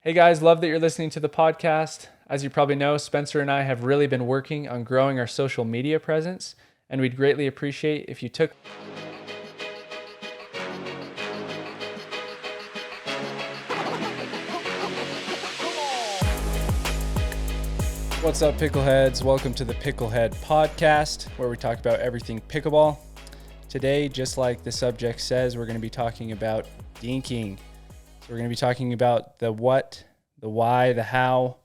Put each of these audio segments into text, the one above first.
Hey guys, love that you're listening to the podcast. As you probably know, Spencer and I have really been working on growing our social media presence, and we'd greatly appreciate if you took. What's up, Pickleheads? Welcome to the Picklehead Podcast, where we talk about everything pickleball. Today, just like the subject says, we're going to be talking about dinking. So we're going to be talking about the what, the why, the how,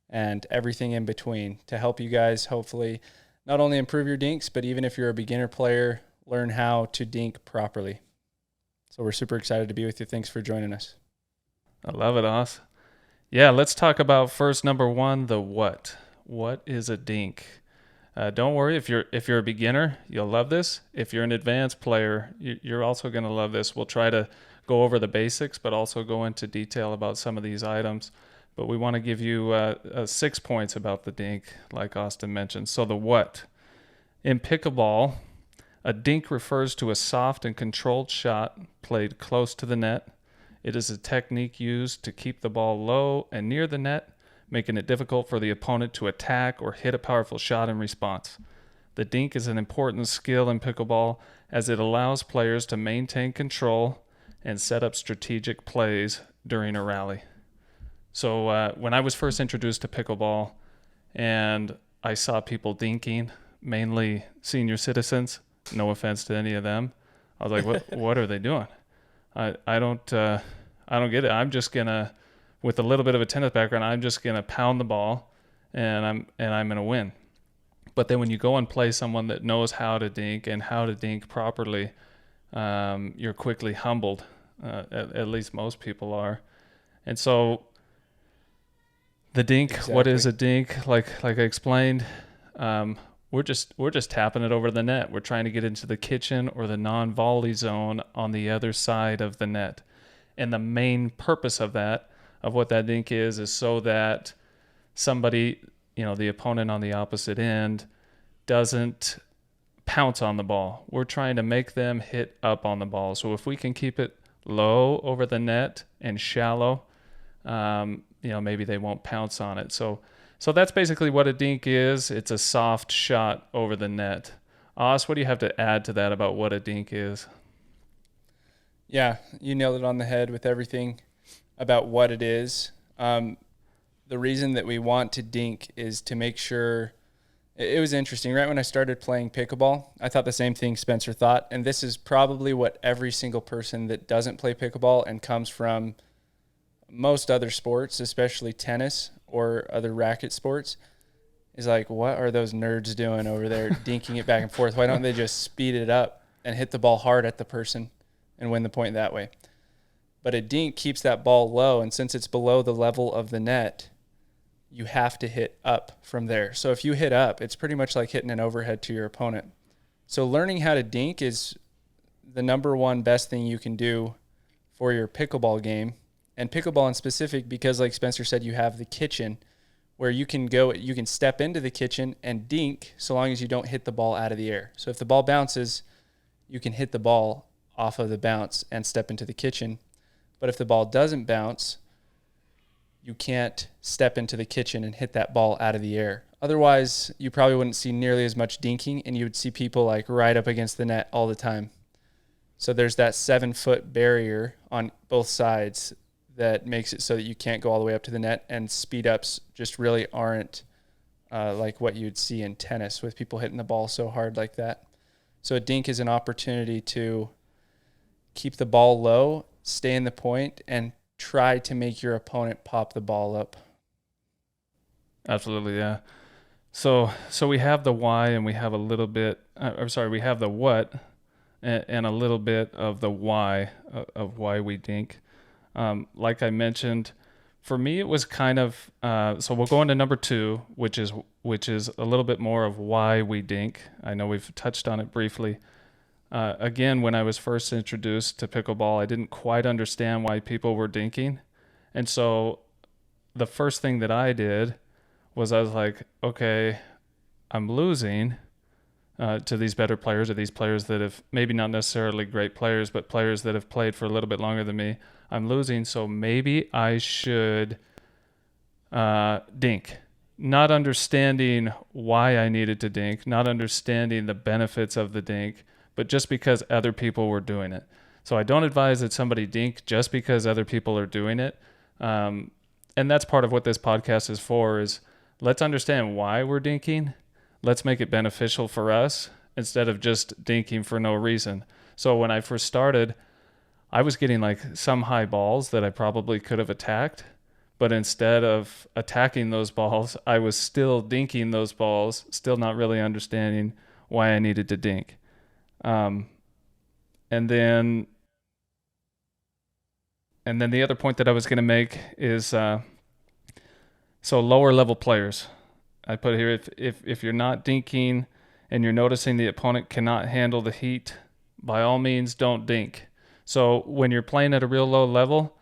and everything in between to help you guys hopefully not only improve your dinks, but even if you're a beginner player, learn how to dink properly. So we're super excited to be with you. Thanks for joining us. I love it, Oz. Yeah, let's talk about first number one, the what. What is a dink? Don't worry, if you're a beginner, you'll love this. If you're an advanced player, you're also going to love this. We'll try to go over the basics, but also go into detail about some of these items. But we want to give you 6 points about the dink, like Austin mentioned. So the what. In pickleball, a dink refers to a soft and controlled shot played close to the net. It is a technique used to keep the ball low and near the net, making it difficult for the opponent to attack or hit a powerful shot in response. The dink is an important skill in pickleball as it allows players to maintain control and set up strategic plays during a rally. So when I was first introduced to pickleball and I saw people dinking, mainly senior citizens, no offense to any of them, I was like, what are they doing? I don't get it. I'm just gonna, with a little bit of a tennis background, I'm just gonna pound the ball, and I'm gonna win. But then when you go and play someone that knows how to dink and how to dink properly, you're quickly humbled. At least most people are. And so the dink, Exactly. What is a dink? Like I explained, we're just tapping it over the net. We're trying to get into the kitchen or the non-volley zone on the other side of the net. And the main purpose of what that dink is so that somebody, the opponent on the opposite end, doesn't pounce on the ball. We're trying to make them hit up on the ball. So if we can keep it low over the net and shallow, maybe they won't pounce on it. So that's basically what a dink is. It's a soft shot over the net. Oz, what do you have to add to that about what a dink is? Yeah, you nailed it on the head with everything about what it is. The reason that we want to dink is to make sure. It was interesting. Right when I started playing pickleball, I thought the same thing Spencer thought. And this is probably what every single person that doesn't play pickleball and comes from most other sports, especially tennis or other racket sports, is like, what are those nerds doing over there dinking it back and forth? Why don't they just speed it up and hit the ball hard at the person and win the point that way? But a dink keeps that ball low, and since it's below the level of the net, you have to hit up from there. So if you hit up, it's pretty much like hitting an overhead to your opponent. So learning how to dink is the number one best thing you can do for your pickleball game. And pickleball in specific, because like Spencer said, you have the kitchen where you can step into the kitchen and dink so long as you don't hit the ball out of the air. So if the ball bounces, you can hit the ball off of the bounce and step into the kitchen. But if the ball doesn't bounce, you can't step into the kitchen and hit that ball out of the air. Otherwise, you probably wouldn't see nearly as much dinking, and you would see people like right up against the net all the time. So there's that 7-foot barrier on both sides that makes it so that you can't go all the way up to the net, and speed ups just really aren't like what you'd see in tennis with people hitting the ball so hard like that. So a dink is an opportunity to keep the ball low, stay in the point, and try to make your opponent pop the ball up. Absolutely, yeah. So we have the why, and we have we have the what, and a little bit of the why of why we dink. Like I mentioned, for me it was kind of so we'll go into number 2, which is a little bit more of why we dink. I know we've touched on it briefly. Again, when I was first introduced to pickleball, I didn't quite understand why people were dinking. And so the first thing that I did was I was like, okay, I'm losing. to these better players, or these players that have maybe not necessarily great players, but players that have played for a little bit longer than me. I'm losing, so maybe I should dink. Not understanding why I needed to dink, not understanding the benefits of the dink, but just because other people were doing it. So I don't advise that somebody dink just because other people are doing it. And that's part of what this podcast is for, is let's understand why we're dinking. Let's make it beneficial for us instead of just dinking for no reason. So when I first started, I was getting like some high balls that I probably could have attacked. But instead of attacking those balls, I was still dinking those balls, still not really understanding why I needed to dink. And then the other point that I was going to make is so lower level players. I put here, if you're not dinking and you're noticing the opponent cannot handle the heat, by all means don't dink. So when you're playing at a real low level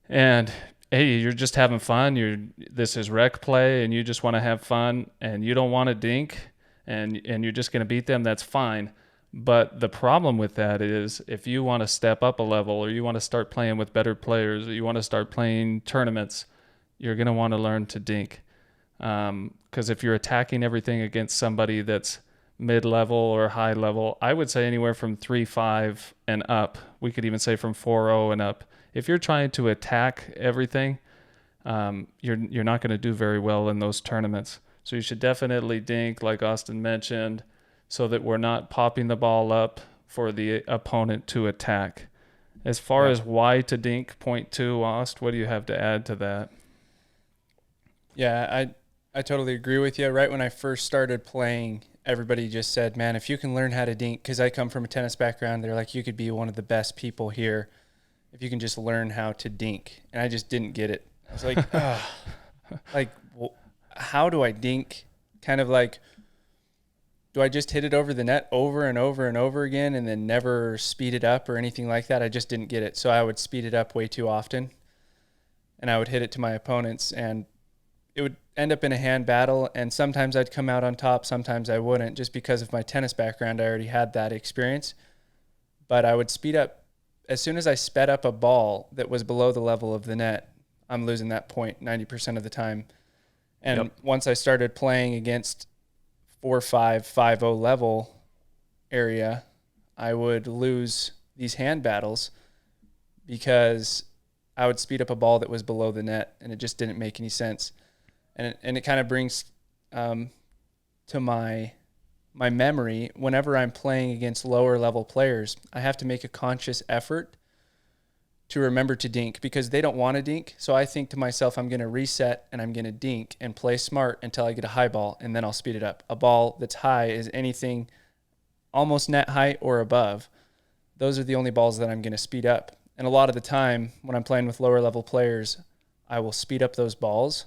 and hey, you're just having fun, this is rec play and you just want to have fun and you don't want to dink and you're just going to beat them, that's fine. But the problem with that is if you want to step up a level, or you want to start playing with better players, or you want to start playing tournaments, you're going to want to learn to dink. Because if you're attacking everything against somebody that's mid-level or high-level, I would say anywhere from 3-5 and up. We could even say from 4-0 and up. If you're trying to attack everything, you're not going to do very well in those tournaments. So you should definitely dink, like Austin mentioned, so that we're not popping the ball up for the opponent to attack. As far as why to dink, point 2, Aust, what do you have to add to that? Yeah, I totally agree with you. Right when I first started playing, everybody just said, man, if you can learn how to dink, because I come from a tennis background, they're like, you could be one of the best people here if you can just learn how to dink. And I just didn't get it. I was like, well, how do I dink? Kind of like, do I just hit it over the net over and over and over again and then never speed it up or anything like that? I just didn't get it. So I would speed it up way too often, and I would hit it to my opponents, and it would end up in a hand battle, and sometimes I'd come out on top, sometimes I wouldn't. Just because of my tennis background, I already had that experience. But I would speed up. As soon as I sped up a ball that was below the level of the net, I'm losing that point 90% of the time. And once I started playing against 4-5, 5-0 level area, I would lose these hand battles because I would speed up a ball that was below the net, and it just didn't make any sense. And it kind of brings to my memory, whenever I'm playing against lower level players, I have to make a conscious effort to remember to dink, because they don't want to dink. So I think to myself, I'm going to reset and I'm going to dink and play smart until I get a high ball, and then I'll speed it up. A ball that's high is anything almost net height or above. Those are the only balls that I'm going to speed up. And a lot of the time when I'm playing with lower level players, I will speed up those balls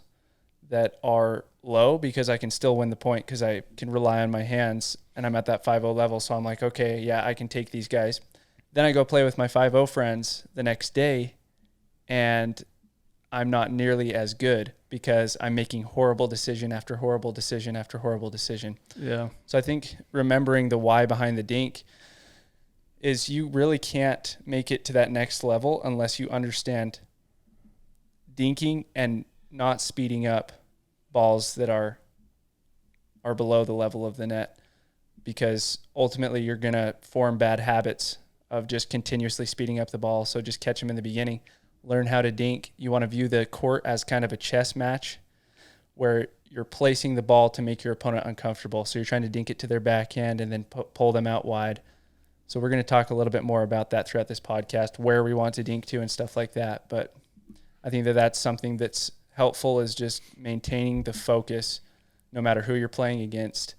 that are low because I can still win the point, because I can rely on my hands and I'm at that 5-0 level. So I'm like, okay, yeah, I can take these guys. Then I go play with my 5-0 friends the next day, and I'm not nearly as good because I'm making horrible decision after horrible decision after horrible decision. Yeah. So I think remembering the why behind the dink is you really can't make it to that next level unless you understand dinking and not speeding up balls that are below the level of the net, because ultimately you're going to form bad habits of just continuously speeding up the ball. So just catch them in the beginning, learn how to dink. You want to view the court as kind of a chess match where you're placing the ball to make your opponent uncomfortable. So you're trying to dink it to their backhand and then pull them out wide. So we're going to talk a little bit more about that throughout this podcast, where we want to dink to and stuff like that. But I think that that's something that's helpful, is just maintaining the focus. No matter who you're playing against,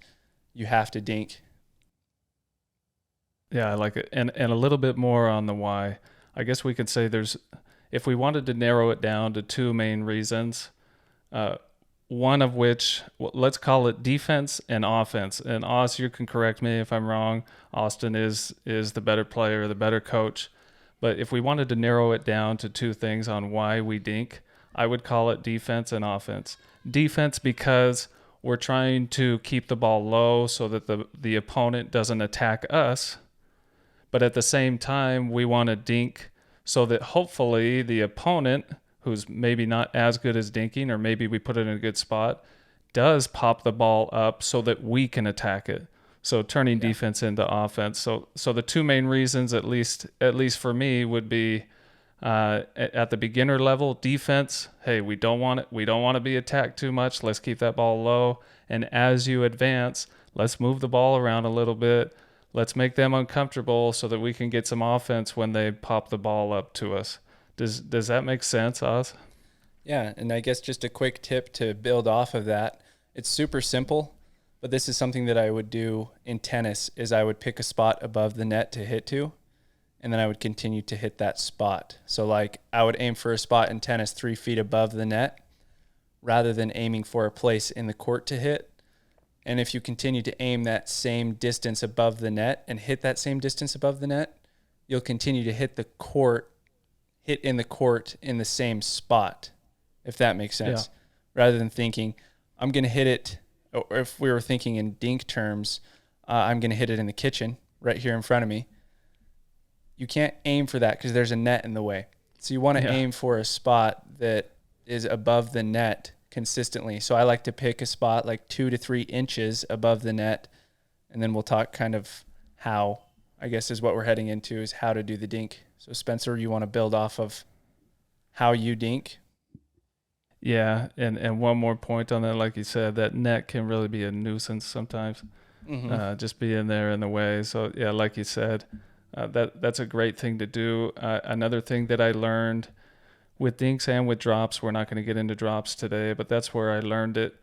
you have to dink. Yeah, I like it. And a little bit more on the why. I guess we could say if we wanted to narrow it down to two main reasons, one of which, let's call it defense and offense. And Oz, you can correct me if I'm wrong. Austin is the better player, the better coach. But if we wanted to narrow it down to two things on why we dink, I would call it defense and offense. Defense because we're trying to keep the ball low so that the opponent doesn't attack us. But at the same time, we want to dink so that hopefully the opponent, who's maybe not as good as dinking, or maybe we put it in a good spot, does pop the ball up so that we can attack it. So turning defense into offense. So the two main reasons, at least for me, would be at the beginner level, defense. Hey, we don't want it. We don't want to be attacked too much. Let's keep that ball low. And as you advance, let's move the ball around a little bit. Let's make them uncomfortable so that we can get some offense when they pop the ball up to us. Does that make sense, Oz? Yeah, and I guess just a quick tip to build off of that. It's super simple, but this is something that I would do in tennis is I would pick a spot above the net to hit to, and then I would continue to hit that spot. So like I would aim for a spot in tennis 3 feet above the net rather than aiming for a place in the court to hit. And if you continue to aim that same distance above the net and hit that same distance above the net, you'll continue to hit in the court in the same spot, if that makes sense. Yeah. Rather than thinking, I'm going to hit it, or if we were thinking in dink terms, I'm going to hit it in the kitchen right here in front of me. You can't aim for that because there's a net in the way. So you want to aim for a spot that is above the net consistently. So I like to pick a spot like 2 to 3 inches above the net, and then we'll talk kind of how, I guess is what we're heading into, is how to do the dink. So Spencer, you want to build off of how you dink? Yeah, and one more point on that, like you said, that net can really be a nuisance sometimes, just being there in the way. So yeah, like you said, that's a great thing to do. Another thing that I learned with dinks and with drops, we're not going to get into drops today, but that's where I learned it,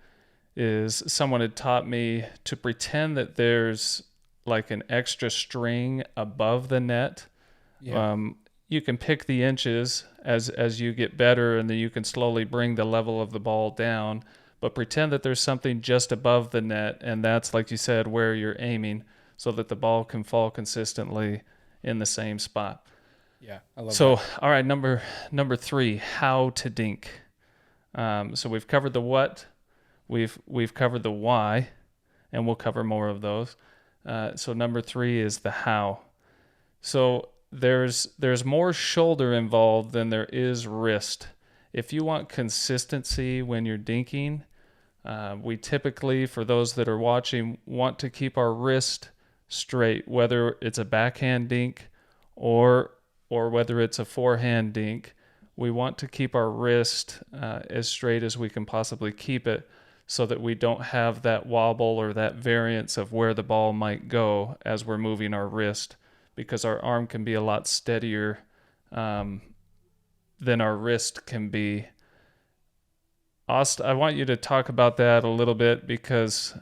is someone had taught me to pretend that there's like an extra string above the net. Yeah. You can pick the inches as you get better, and then you can slowly bring the level of the ball down, but pretend that there's something just above the net, and that's, like you said, where you're aiming so that the ball can fall consistently in the same spot. Yeah, I love that. So, all right, number 3, how to dink. So we've covered the what, we've covered the why, and we'll cover more of those. So number 3 is the how. So there's more shoulder involved than there is wrist. If you want consistency when you're dinking, we typically, for those that are watching, want to keep our wrist straight, whether it's a backhand dink or whether it's a forehand dink. We want to keep our wrist as straight as we can possibly keep it, so that we don't have that wobble or that variance of where the ball might go as we're moving our wrist, because our arm can be a lot steadier than our wrist can be. Ost, I want you to talk about that a little bit, because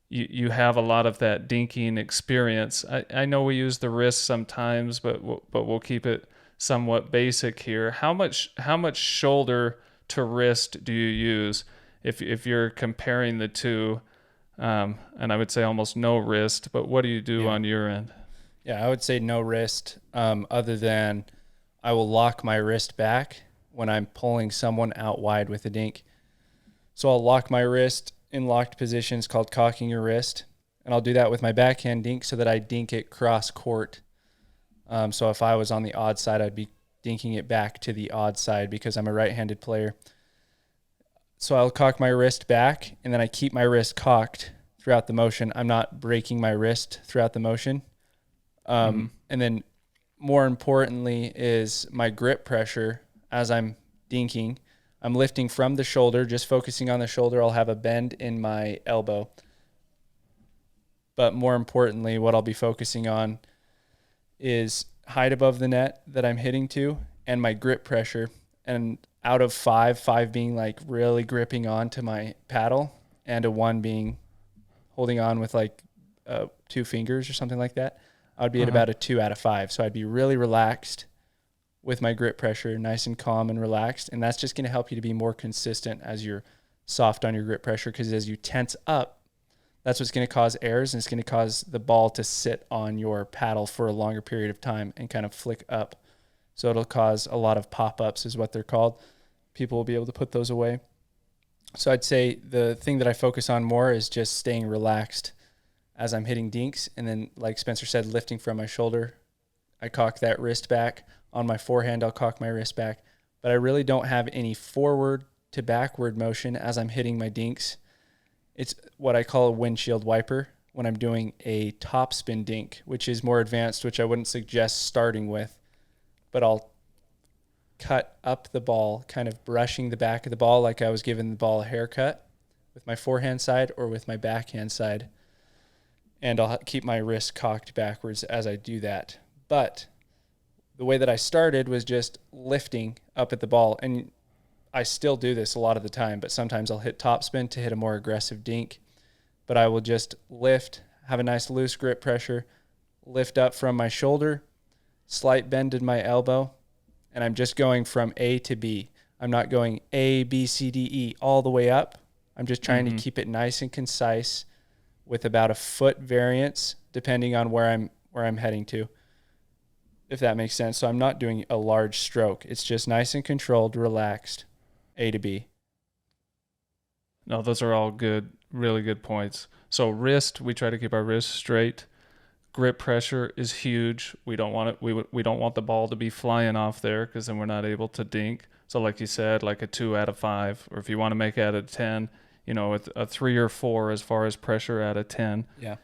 you have a lot of that dinking experience. I know we use the wrist sometimes, but we'll keep it somewhat basic here. How much shoulder to wrist do you use if you're comparing the two? And I would say almost no wrist, but what do you do on your end? Yeah, I would say no wrist, other than I will lock my wrist back when I'm pulling someone out wide with a dink. So I'll lock my wrist in locked positions, called cocking your wrist, and I'll do that with my backhand dink so that I dink it cross court. So if I was on the odd side, I'd be dinking it back to the odd side because I'm a right-handed player. So I'll cock my wrist back, and then I keep my wrist cocked throughout the motion. I'm not breaking my wrist throughout the motion. And then more importantly is my grip pressure as I'm dinking. I'm lifting from the shoulder, just focusing on the shoulder. I'll have a bend in my elbow. But more importantly, what I'll be focusing on is height above the net that I'm hitting to, and my grip pressure. And out of 5 being like really gripping onto my paddle, and a 1 being holding on with like 2 fingers or something like that, I'd be at about a 2 out of 5. So I'd be really relaxed with my grip pressure, nice and calm and relaxed. And that's just going to help you to be more consistent as you're soft on your grip pressure, because as you tense up, that's what's going to cause errors, and it's going to cause the ball to sit on your paddle for a longer period of time and kind of flick up. So it'll cause a lot of pop-ups is what they're called. People will be able to put those away. So I'd say the thing that I focus on more is just staying relaxed as I'm hitting dinks. And then, like Spencer said, lifting from my shoulder. I cock that wrist back. On my forehand, I'll cock my wrist back. But I really don't have any forward to backward motion as I'm hitting my dinks. It's what I call a windshield wiper when I'm doing a top spin dink, which is more advanced, which I wouldn't suggest starting with. But I'll cut up the ball, kind of brushing the back of the ball like I was giving the ball a haircut with my forehand side or with my backhand side. And I'll keep my wrist cocked backwards as I do that. But the way that I started was just lifting up at the ball. And I still do this a lot of the time, but sometimes I'll hit topspin to hit a more aggressive dink. But I will just lift, have a nice loose grip pressure, lift up from my shoulder, slight bend in my elbow, and I'm just going from A to B. I'm not going A, B, C, D, E all the way up. I'm just trying to keep it nice and concise with about a foot variance depending on where I'm heading to, if that makes sense. So I'm not doing a large stroke. It's just nice and controlled, relaxed, A to B. No, those are all good, really good points. So wrist, we try to keep our wrist straight. Grip pressure is huge. We don't want it. We don't want the ball to be flying off there because then we're not able to dink. So like you said, like a 2 out of 5, or if you want to make it out of 10, with a 3 or 4 as far as pressure out of 10. Yeah.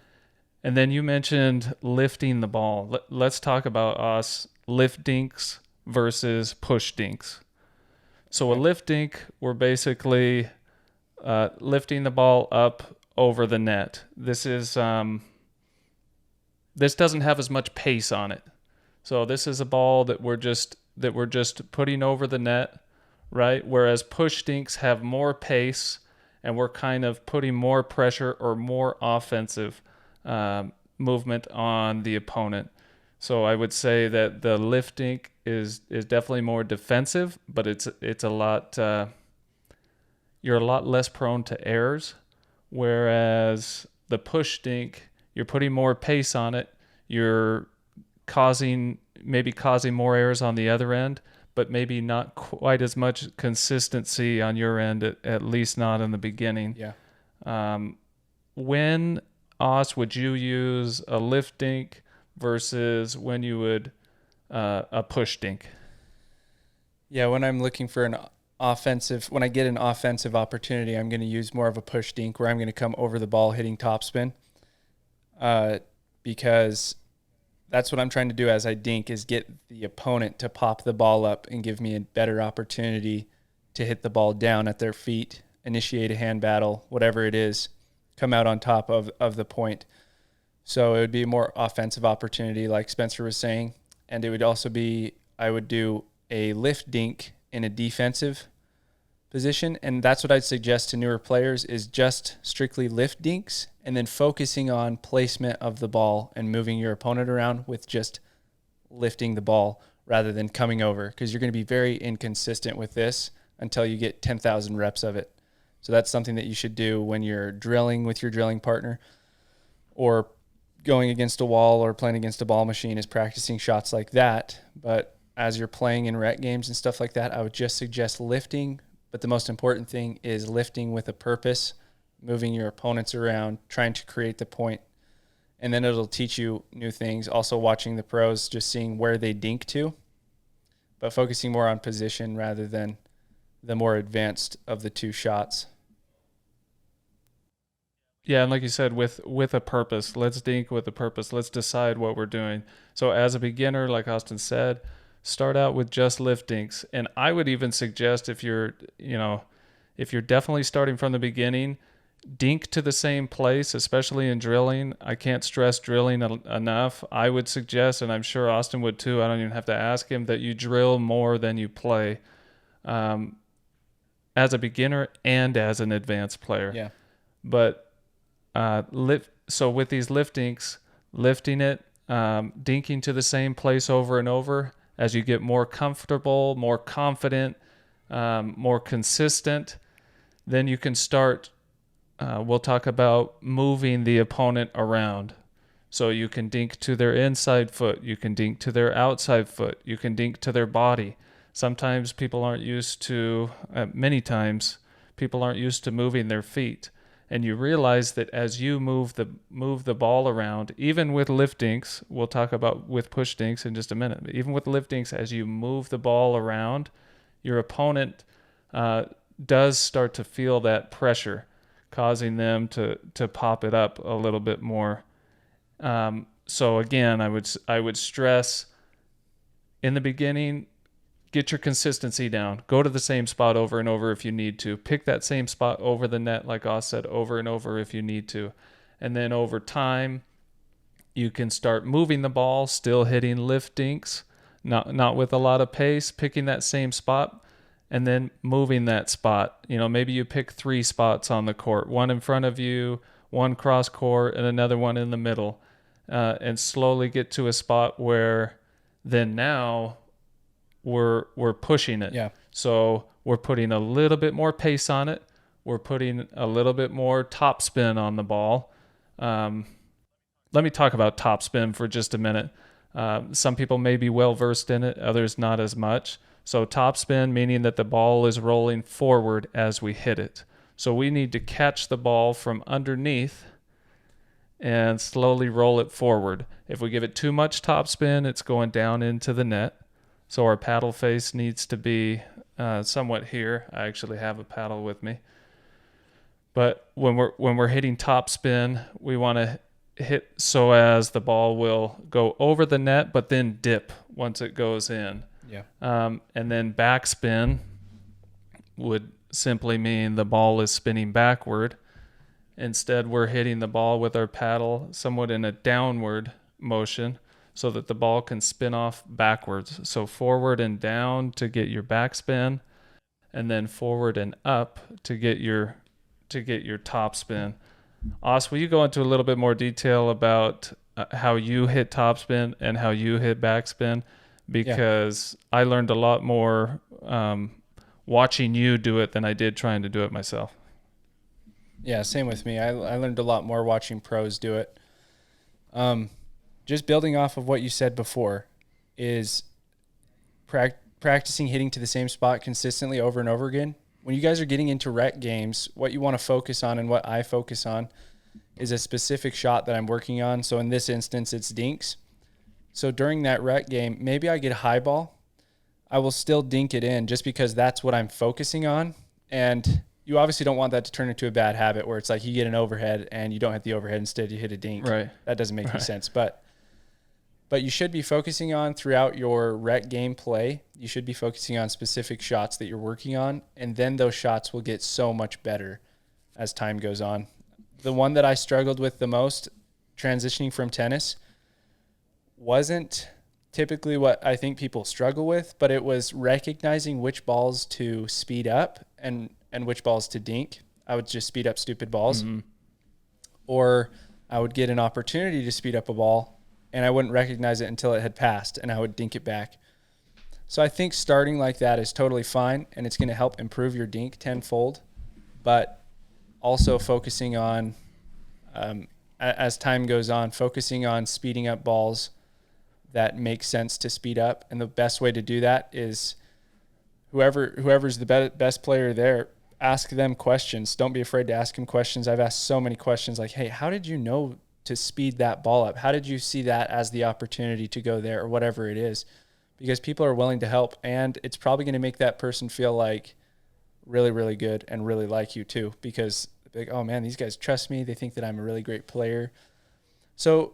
And then you mentioned lifting the ball. Let's talk about us lift dinks versus push dinks. So a lift dink, we're basically lifting the ball up over the net. This doesn't have as much pace on it. So this is a ball that we're just putting over the net, right? Whereas push dinks have more pace, and we're kind of putting more pressure or more offensive movement on the opponent. So I would say that the lift dink is definitely more defensive, but it's a lot you're a lot less prone to errors. Whereas the push dink, you're putting more pace on it. You're maybe causing more errors on the other end, but maybe not quite as much consistency on your end, at least not in the beginning. Yeah. When, would you use a lift dink versus when you would a push dink? Yeah, when I'm looking for when I get an offensive opportunity, I'm going to use more of a push dink where I'm going to come over the ball hitting topspin. Because that's what I'm trying to do as I dink, is get the opponent to pop the ball up and give me a better opportunity to hit the ball down at their feet, initiate a hand battle, whatever it is, come out on top of the point. So it would be a more offensive opportunity, like Spencer was saying. And it would also be, I would do a lift dink in a defensive position. And that's what I'd suggest to newer players, is just strictly lift dinks and then focusing on placement of the ball and moving your opponent around with just lifting the ball rather than coming over, because you're going to be very inconsistent with this until you get 10,000 reps of it. So that's something that you should do when you're drilling with your drilling partner or going against a wall or playing against a ball machine, is practicing shots like that. But as you're playing in rec games and stuff like that, I would just suggest lifting. But the most important thing is lifting with a purpose, moving your opponents around, trying to create the point. And then it'll teach you new things. Also watching the pros, just seeing where they dink to, but focusing more on position rather than the more advanced of the two shots. Yeah, and like you said, with a purpose. Let's dink with a purpose. Let's decide what we're doing. So as a beginner, like Austin said, start out with just lift dinks. And I would even suggest, if you're definitely starting from the beginning, dink to the same place, especially in drilling. I can't stress drilling enough. I would suggest, and I'm sure Austin would too, I don't even have to ask him, that you drill more than you play, as a beginner and as an advanced player. Yeah. But so with these lift dinks, lifting it, dinking to the same place over and over, as you get more comfortable, more confident, more consistent, then you can start, we'll talk about moving the opponent around. So you can dink to their inside foot, you can dink to their outside foot, you can dink to their body. Sometimes people aren't used to, many times, People aren't used to moving their feet. And you realize that as you move the ball around, even with lift dinks, we'll talk about with push dinks in just a minute, but even with lift dinks, as you move the ball around, your opponent does start to feel that pressure, causing them to pop it up a little bit more. So again, I would stress in the beginning, get your consistency down. Go to the same spot over and over if you need to. Pick that same spot over the net, like Oz said, over and over if you need to. And then over time, you can start moving the ball, still hitting lift dinks, not with a lot of pace, picking that same spot, and then moving that spot. Maybe you pick 3 spots on the court, one in front of you, one cross court, and another one in the middle, and slowly get to a spot where then now we're pushing it. Yeah. So we're putting a little bit more pace on it. We're putting a little bit more top spin on the ball. Let me talk about top spin for just a minute. Some people may be well versed in it, others not as much. So top spin, meaning that the ball is rolling forward as we hit it. So we need to catch the ball from underneath and slowly roll it forward. If we give it too much top spin, it's going down into the net. So our paddle face needs to be somewhat here. I actually have a paddle with me. But when we're hitting top spin, we want to hit so as the ball will go over the net, but then dip once it goes in. Yeah. And then backspin would simply mean the ball is spinning backward. Instead, we're hitting the ball with our paddle somewhat in a downward motion, so that the ball can spin off backwards. So forward and down to get your backspin, and then forward and up to get your top spin. Os, will you go into a little bit more detail about how you hit top spin and how you hit backspin? Because I learned a lot more watching you do it than I did trying to do it myself. Yeah, same with me. I learned a lot more watching pros do it. Just building off of what you said before is practicing hitting to the same spot consistently over and over again. When you guys are getting into rec games, what you want to focus on and what I focus on is a specific shot that I'm working on. So in this instance, it's dinks. So during that rec game, maybe I get a high ball. I will still dink it in just because that's what I'm focusing on. And you obviously don't want that to turn into a bad habit where it's like you get an overhead and you don't hit the overhead. Instead, you hit a dink. Right. That doesn't make any sense. But you should be focusing on throughout your rec game play. You should be focusing on specific shots that you're working on, and then those shots will get so much better as time goes on. The one that I struggled with the most transitioning from tennis wasn't typically what I think people struggle with, but it was recognizing which balls to speed up and which balls to dink. I would just speed up stupid balls. Mm-hmm. Or I would get an opportunity to speed up a ball and I wouldn't recognize it until it had passed, and I would dink it back. So I think starting like that is totally fine, and it's going to help improve your dink tenfold, but also focusing on, as time goes on, focusing on speeding up balls that make sense to speed up. And the best way to do that is whoever's the best player there, ask them questions. Don't be afraid to ask them questions. I've asked so many questions like, hey, how did you know to speed that ball up? How did you see that as the opportunity to go there, or whatever it is? Because people are willing to help, and it's probably going to make that person feel like really, really good and really like you too, because like, oh man, these guys trust me. They think that I'm a really great player. So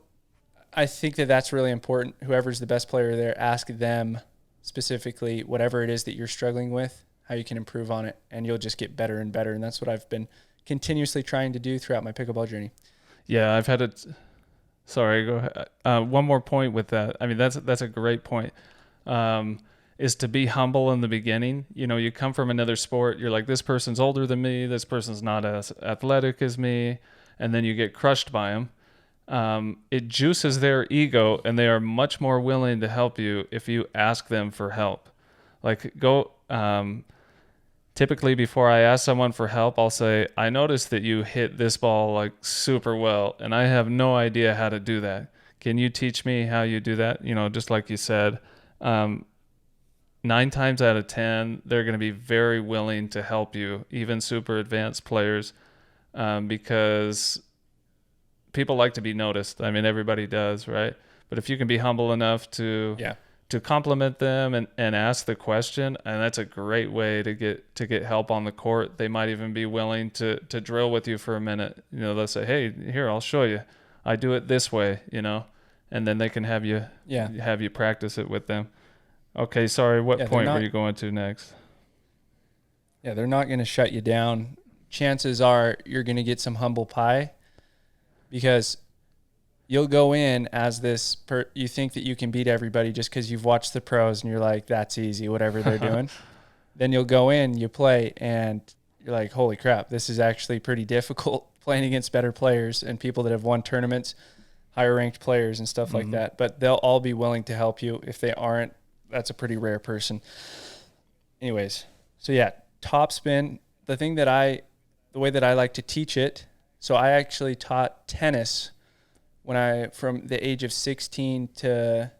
I think that that's really important. Whoever's the best player there, ask them specifically whatever it is that you're struggling with, how you can improve on it, and you'll just get better and better. And that's what I've been continuously trying to do throughout my pickleball journey. Yeah, I've had it. Sorry, go ahead. One more point with that. I mean, that's a great point. Is to be humble in the beginning. You know, you come from another sport. You're like, this person's older than me. This person's not as athletic as me. And then you get crushed by them. It juices their ego, and they are much more willing to help you if you ask them for help. Like, typically before I ask someone for help, I'll say, I noticed that you hit this ball like super well, and I have no idea how to do that. Can you teach me how you do that? You know, just like you said, 9 times out of 10, they're going to be very willing to help you, even super advanced players, because people like to be noticed. I mean, everybody does, right? But if you can be humble enough to compliment them and ask the question, and that's a great way to get help on the court. They might even be willing to drill with you for a minute. You know, they'll say, "Hey, here, I'll show you. I do it this way," you know, and then they can have you practice it with them. Okay, sorry, what point were you going to next? Yeah, they're not going to shut you down. Chances are you're going to get some humble pie, because you'll go in as this you think that you can beat everybody just because you've watched the pros and you're like, that's easy, whatever they're doing. Then you'll go in, you play, and you're like, holy crap, this is actually pretty difficult, playing against better players and people that have won tournaments, higher ranked players and stuff like that. But they'll all be willing to help you. If they aren't, that's a pretty rare person. Anyways, so yeah, top spin, the way that I like to teach it. So I actually taught tennis from the age of 16 to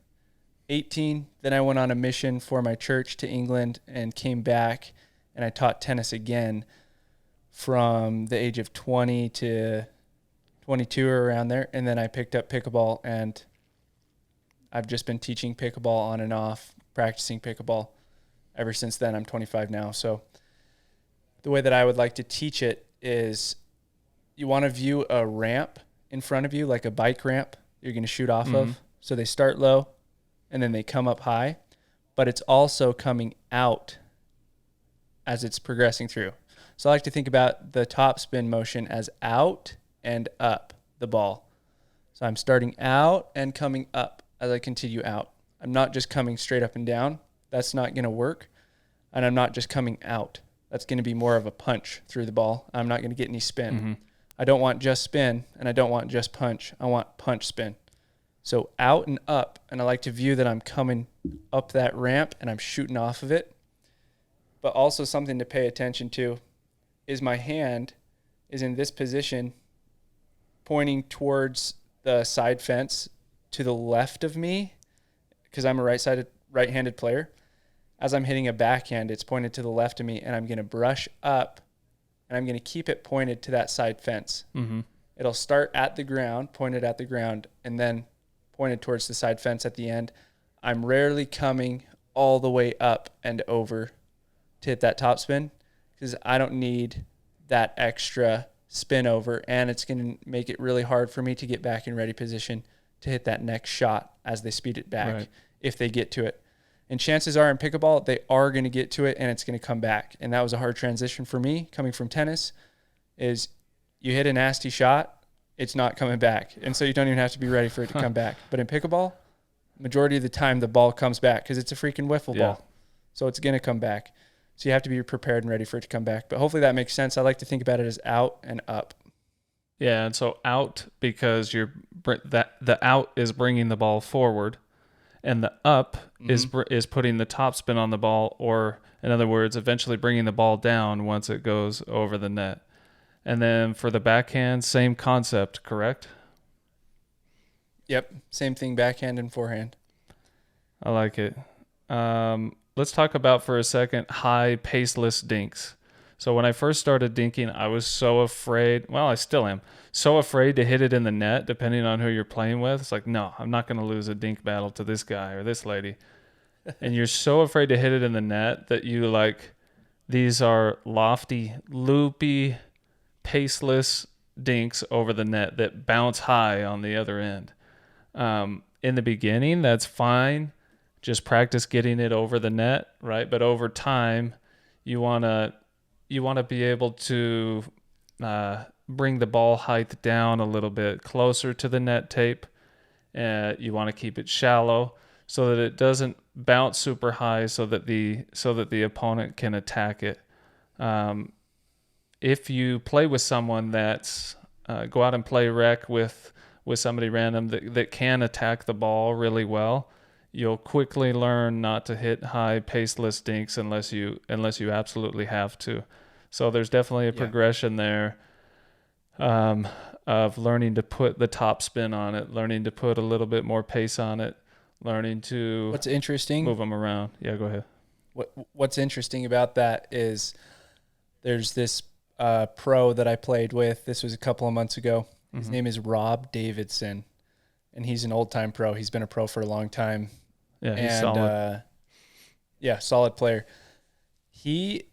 18. Then I went on a mission for my church to England and came back, and I taught tennis again from the age of 20 to 22 or around there. And then I picked up pickleball, and I've just been teaching pickleball on and off, practicing pickleball ever since then. I'm 25 now. So the way that I would like to teach it is, you want to view a ramp in front of you, like a bike ramp you're going to shoot off of. So they start low and then they come up high, but it's also coming out as it's progressing through. So I like to think about the top spin motion as out and up the ball. So I'm starting out and coming up as I continue out. I'm not just coming straight up and down. That's not going to work. And I'm not just coming out. That's going to be more of a punch through the ball. I'm not going to get any spin. I don't want just spin, and I don't want just punch. I want punch spin. So out and up, and I like to view that I'm coming up that ramp and I'm shooting off of it. But also something to pay attention to is my hand is in this position pointing towards the side fence to the left of me, because I'm a right-handed player. As I'm hitting a backhand, it's pointed to the left of me, and I'm going to brush up, and I'm going to keep it pointed to that side fence. It'll start at the ground, pointed at the ground, and then pointed towards the side fence at the end. I'm rarely coming all the way up and over to hit that top spin, because I don't need that extra spin over, and it's going to make it really hard for me to get back in ready position to hit that next shot as they speed it back, if they get to it. And chances are in pickleball, they are going to get to it and it's going to come back. And that was a hard transition for me coming from tennis, is you hit a nasty shot, it's not coming back. And so you don't even have to be ready for it to come back. But in pickleball, majority of the time the ball comes back because it's a freaking wiffle ball. So it's going to come back. So you have to be prepared and ready for it to come back. But hopefully that makes sense. I like to think about it as out and up. Yeah, and so out, because the out is bringing the ball forward, and the up is putting the top spin on the ball, or in other words, eventually bringing the ball down once it goes over the net. And then for the backhand, same concept, correct? Yep, same thing, backhand and forehand. I like it. Let's talk about for a second high paceless dinks. So when I first started dinking, I was so afraid. Well, I still am so afraid to hit it in the net, depending on who you're playing with. It's like, no, I'm not going to lose a dink battle to this guy or this lady. And you're so afraid to hit it in the net that you these are lofty, loopy, paceless dinks over the net that bounce high on the other end. In the beginning, that's fine. Just practice getting it over the net, right? But over time, you want to be able to bring the ball height down a little bit closer to the net tape. You want to keep it shallow so that it doesn't bounce super high, so that the opponent can attack it. If you play with someone that's go out and play rec with somebody random that can attack the ball really well, you'll quickly learn not to hit high paceless dinks unless you absolutely have to. So there's definitely a progression there of learning to put the top spin on it, learning to put a little bit more pace on it, learning to What's interesting, move them around. Yeah, go ahead. What's interesting about that is there's this pro that I played with. This was a couple of months ago. His name is Rob Davidson, and he's an old-time pro. He's been a pro for a long time. Yeah, he's solid. Solid player. We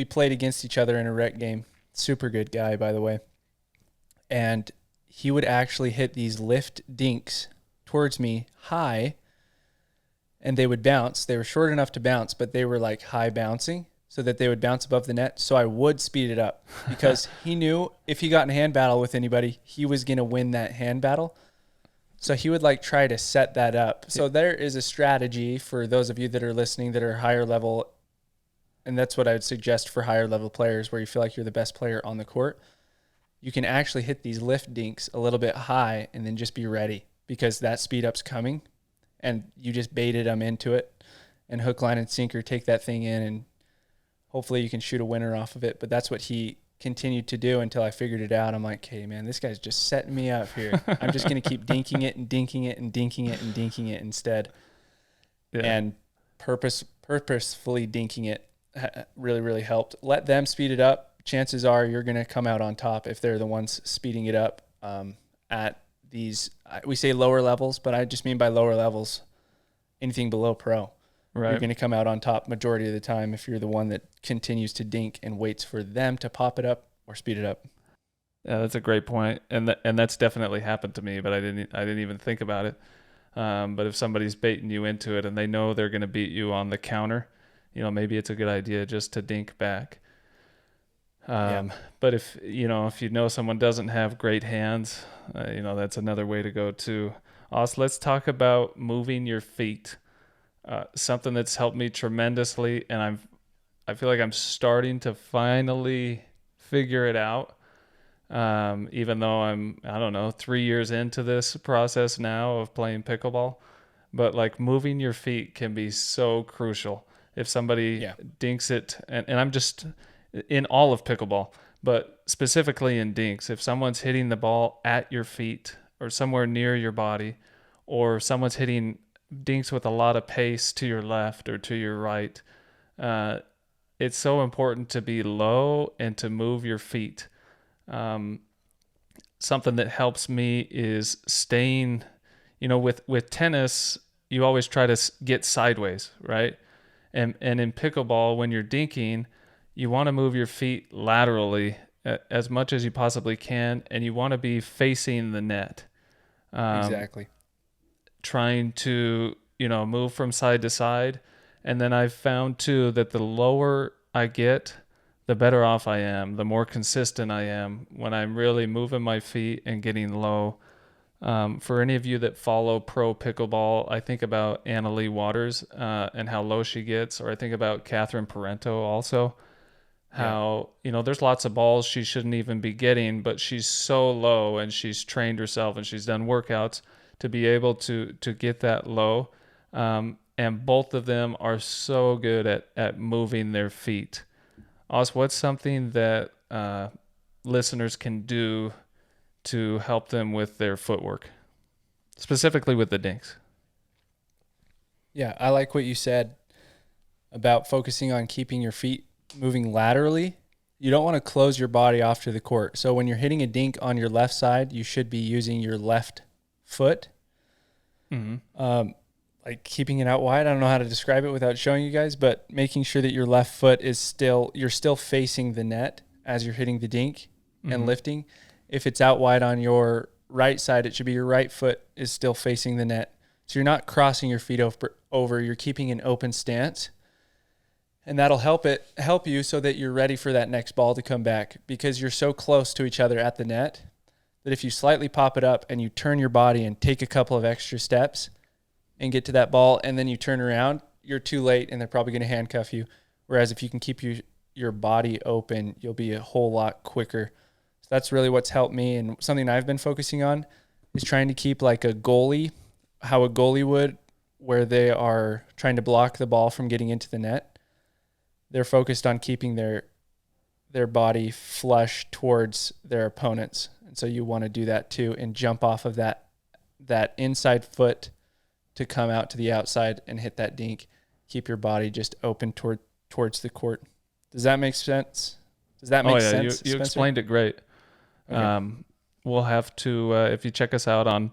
played against each other in a rec game. Super good guy, by the way. And he would actually hit these lift dinks towards me high, and they would bounce. They were short enough to bounce, but they were like high bouncing so that they would bounce above the net. So I would speed it up because he knew if he got in a hand battle with anybody, he was going to win that hand battle. So he would like try to set that up. So there is a strategy for those of you that are listening that are higher level. And that's what I would suggest for higher level players where you feel like you're the best player on the court. You can actually hit these lift dinks a little bit high and then just be ready because that speed up's coming and you just baited them into it and hook, line, and sinker, take that thing in and hopefully you can shoot a winner off of it. But that's what he continued to do until I figured it out. I'm like, hey, man, this guy's just setting me up here. I'm just going to keep dinking it and dinking it and dinking it and dinking it instead. Yeah. And purposefully dinking it really, really helped. Let them speed it up. Chances are you're going to come out on top if they're the ones speeding it up at these, we say lower levels, but I just mean by lower levels, anything below pro. Right. You're going to come out on top majority of the time if you're the one that continues to dink and waits for them to pop it up or speed it up. Yeah, that's a great point. And that's definitely happened to me, but I didn't even think about it. But if somebody's baiting you into it and they know they're going to beat you on the counter, maybe it's a good idea just to dink back. But if you know someone doesn't have great hands, that's another way to go too. Also, let's talk about moving your feet. Something that's helped me tremendously, and I feel like I'm starting to finally figure it out. Even though I'm 3 years into this process now of playing pickleball, but like moving your feet can be so crucial. If somebody dinks it, and I'm just in all of pickleball, but specifically in dinks, if someone's hitting the ball at your feet or somewhere near your body, or someone's hitting dinks with a lot of pace to your left or to your right, it's so important to be low and to move your feet. Something that helps me is staying, with tennis, you always try to get sideways, right? And in pickleball, when you're dinking, you want to move your feet laterally as much as you possibly can, and you want to be facing the net. Exactly. Trying to, move from side to side. And then I've found too that the lower I get, the better off I am, the more consistent I am when I'm really moving my feet and getting low. For any of you that follow pro pickleball, I think about Anna Leigh Waters and how low she gets, or I think about Catherine Parento also. How, there's lots of balls she shouldn't even be getting, but she's so low and she's trained herself and she's done workouts to be able to get that low. And both of them are so good at moving their feet. Also, what's something that listeners can do to help them with their footwork, specifically with the dinks? Yeah, I like what you said about focusing on keeping your feet moving laterally. You don't want to close your body off to the court. So when you're hitting a dink on your left side, you should be using your left foot. Mm-hmm. Like keeping it out wide. I don't know how to describe it without showing you guys, but making sure that your left foot is you're still facing the net as you're hitting the dink and lifting. If it's out wide on your right side, it should be your right foot is still facing the net. So you're not crossing your feet over. You're keeping an open stance. And that'll help you so that you're ready for that next ball to come back, because you're so close to each other at the net that if you slightly pop it up and you turn your body and take a couple of extra steps and get to that ball and then you turn around, you're too late and they're probably going to handcuff you. Whereas if you can keep your body open, you'll be a whole lot quicker. So that's really what's helped me, and something I've been focusing on is trying to keep like how a goalie would, where they are trying to block the ball from getting into the net. They're focused on keeping their body flush towards their opponents. And so you want to do that too and jump off of that inside foot to come out to the outside and hit that dink. keep your body just open towards the court. Does that make sense? Does that Oh make yeah, sense, you Spencer? explained it great. Okay. We'll have to if you check us out on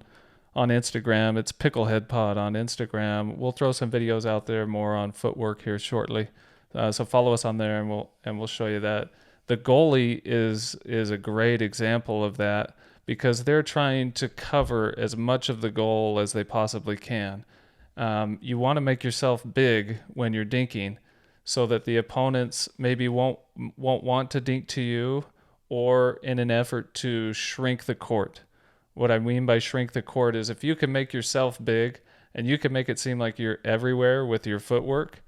Instagram, it's Picklehead Pod on Instagram. We'll throw some videos out there more on footwork here shortly. So follow us on there, and we'll show you that. The goalie is a great example of that because they're trying to cover as much of the goal as they possibly can. You want to make yourself big when you're dinking, so that the opponents maybe won't want to dink to you, or in an effort to shrink the court. What I mean by shrink the court is if you can make yourself big and you can make it seem like you're everywhere with your footwork,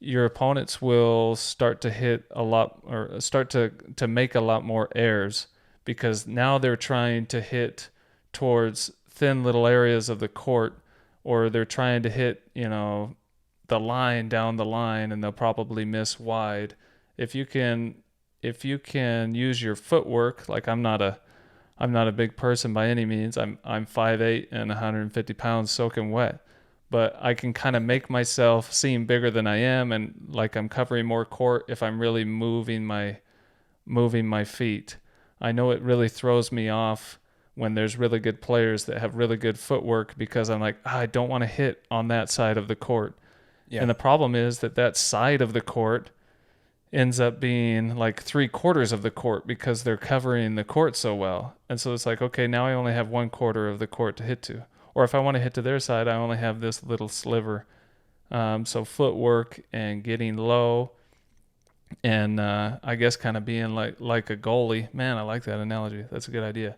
your opponents will start to hit a lot or start to make a lot more errors because now they're trying to hit towards thin little areas of the court, or they're trying to hit, the line down the line, and they'll probably miss wide. If you can use your footwork, like I'm not a big person by any means. I'm 5'8" and 150 pounds soaking wet, but I can kind of make myself seem bigger than I am, and like I'm covering more court if I'm really moving my feet. I know it really throws me off when there's really good players that have really good footwork because I'm like, I don't want to hit on that side of the court. Yeah. And the problem is that side of the court ends up being like 3/4 of the court because they're covering the court so well. And so it's like, okay, now I only have 1/4 of the court to hit to. Or if I want to hit to their side, I only have this little sliver. So footwork and getting low, and I guess kind of being like a goalie. Man, I like that analogy. That's a good idea.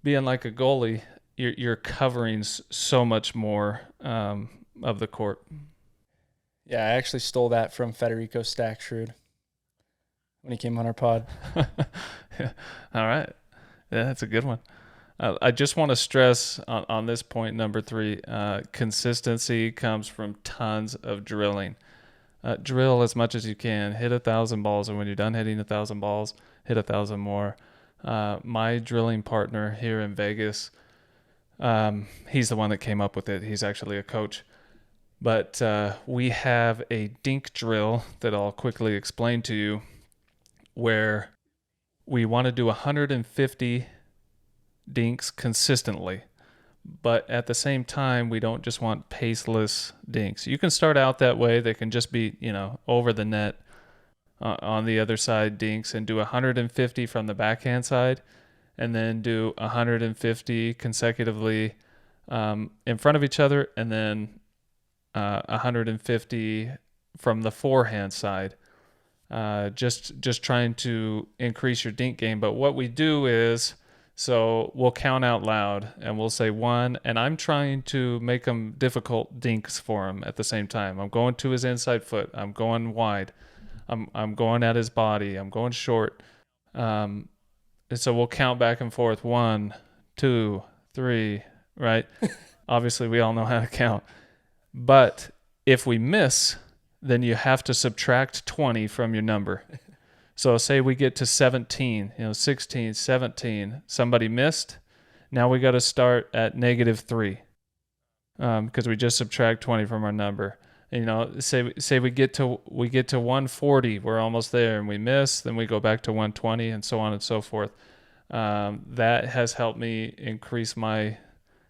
Being like a goalie, you're covering so much more of the court. Yeah, I actually stole that from Federico Stackshrud when he came on our pod. Yeah. All right. Yeah, that's a good one. I just want to stress on this point, number 3, consistency comes from tons of drilling. Drill as much as you can. Hit 1,000 balls, and when you're done hitting 1,000 balls, hit 1,000 more. My drilling partner here in Vegas, he's the one that came up with it. He's actually a coach. But we have a DINK drill that I'll quickly explain to you, where we want to do 150 dinks consistently. But at the same time, we don't just want paceless dinks. You can start out that way. They can just be, over the net on the other side dinks, and do 150 from the backhand side, and then do 150 consecutively in front of each other, and then 150 from the forehand side. Just trying to increase your dink game. But what we do is, so we'll count out loud and we'll say 1, and I'm trying to make them difficult dinks for him at the same time. I'm going to his inside foot. I'm going wide. I'm going at his body. I'm going short. And so we'll count back and forth. 1, 2, 3, right? Obviously, we all know how to count. But if we miss, then you have to subtract 20 from your number. So say we get to 17, 16, 17. Somebody missed. Now we got to start at -3 because we just subtract 20 from our number. And, say we get to 140. We're almost there, and we miss. Then we go back to 120, and so on and so forth. That has helped me improve my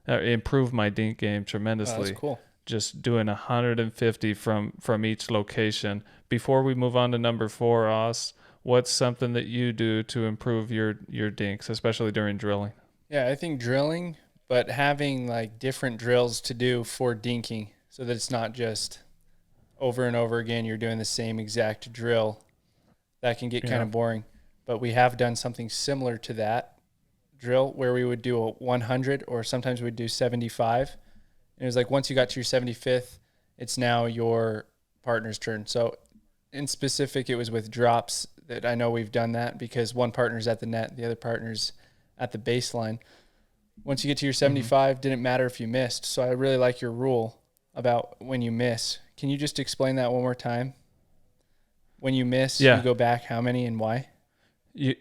dink game tremendously. Oh, that's cool. Just doing 150 from each location. Before we move on to number 4, Ross, what's something that you do to improve your dinks, especially during drilling? Yeah, I think drilling, but having like different drills to do for dinking, so that it's not just over and over again you're doing the same exact drill. That can get kind of boring. But we have done something similar to that drill where we would do a 100, or sometimes we'd do 75. And it was like once you got to your 75th, it's now your partner's turn. So in specific, it was with drops that I know we've done that, because one partner's at the net, the other partner's at the baseline. Once you get to your 75, didn't matter if you missed. So I really like your rule about when you miss. Can you just explain that one more time? When you miss, you go back how many and why? You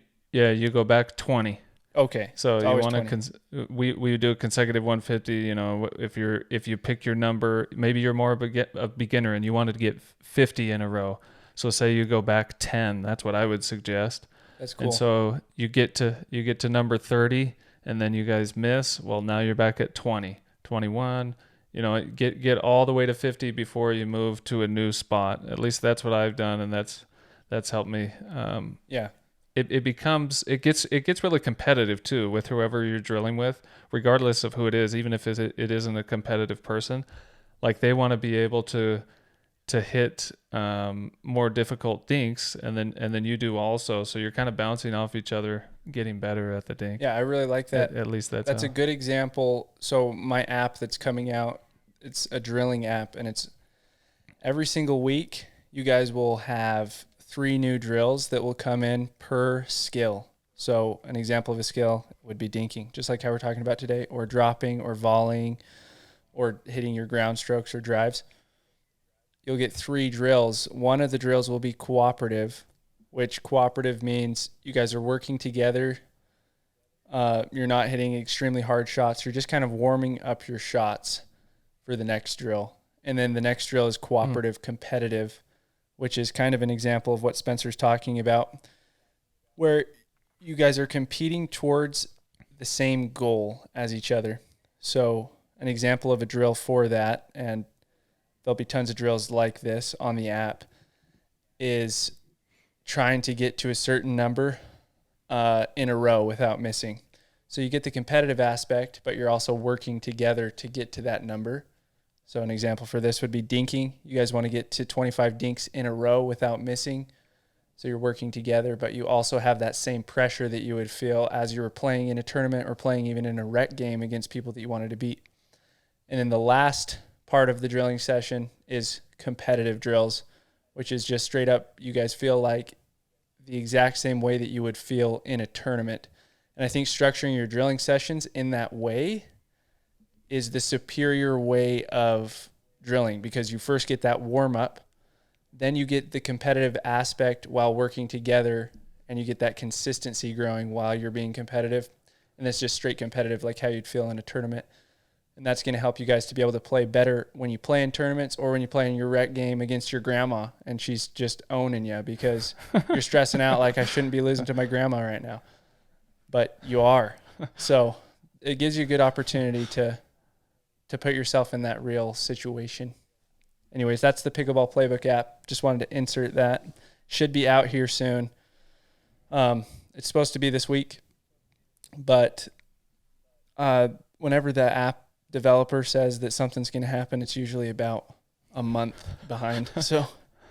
go back 20. Okay. So It's you always want 20. to we do a consecutive 150. You know, if you pick your number, maybe you're more of a beginner and you wanted to get 50 in a row. So say you go back 10. That's what I would suggest. That's And cool. so you get to number 30, and then you guys miss. Well, now you're back at 20, 21. You know, get all the way to 50 before you move to a new spot. At least that's what I've done, and that's helped me. Yeah. It gets really competitive too with whoever you're drilling with, regardless of who it is. Even if it isn't a competitive person, like they want to be able to hit more difficult dinks, and then you do also. So you're kind of bouncing off each other, getting better at the dink. Yeah, I really like that. At least that's That's a how. good example. So my app that's coming out, it's a drilling app, and it's every single week you guys will have 3 new drills that will come in per skill. So an example of a skill would be dinking, just like how we're talking about today, or dropping, or volleying, or hitting your ground strokes or drives. You'll get 3 drills. One of the drills will be cooperative, which cooperative means you guys are working together. You're not hitting extremely hard shots. You're just kind of warming up your shots for the next drill. And then the next drill is cooperative competitive, which is kind of an example of what Spencer's talking about, where you guys are competing towards the same goal as each other. So an example of a drill for that, and there'll be tons of drills like this on the app, is trying to get to a certain number in a row without missing. So you get the competitive aspect, but you're also working together to get to that number. So an example for this would be dinking. You guys want to get to 25 dinks in a row without missing. So you're working together, but you also have that same pressure that you would feel as you were playing in a tournament or playing even in a rec game against people that you wanted to beat. And then the last part of the drilling session is competitive drills, which is just straight up, you guys feel like the exact same way that you would feel in a tournament. And I think structuring your drilling sessions in that way is the superior way of drilling, because you first get that warm up, then you get the competitive aspect while working together, and you get that consistency growing while you're being competitive. And it's just straight competitive, like how you'd feel in a tournament. And that's going to help you guys to be able to play better when you play in tournaments, or when you play in your rec game against your grandma and she's just owning you because you're stressing out like, I shouldn't be losing to my grandma right now. But you are. So it gives you a good opportunity to put yourself in that real situation. Anyways, that's the Pickleball Playbook app. Just wanted to insert that. Should be out here soon. It's supposed to be this week, but whenever the app developer says that something's going to happen, it's usually about a month behind. So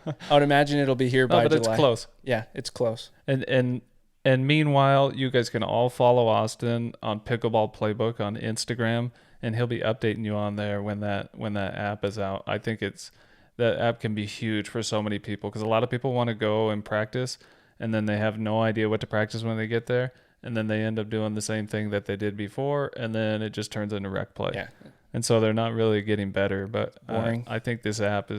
I would imagine it'll be here by but July. it's close. Yeah, it's close. And meanwhile, you guys can all follow Austin on Pickleball Playbook on Instagram, and he'll be updating you on there when that app is out. I think that app can be huge for so many people, because a lot of people want to go and practice, and then they have no idea what to practice when they get there, and then they end up doing the same thing that they did before, and then it just turns into rec play. Yeah. And so they're not really getting better. But Boring. I think this app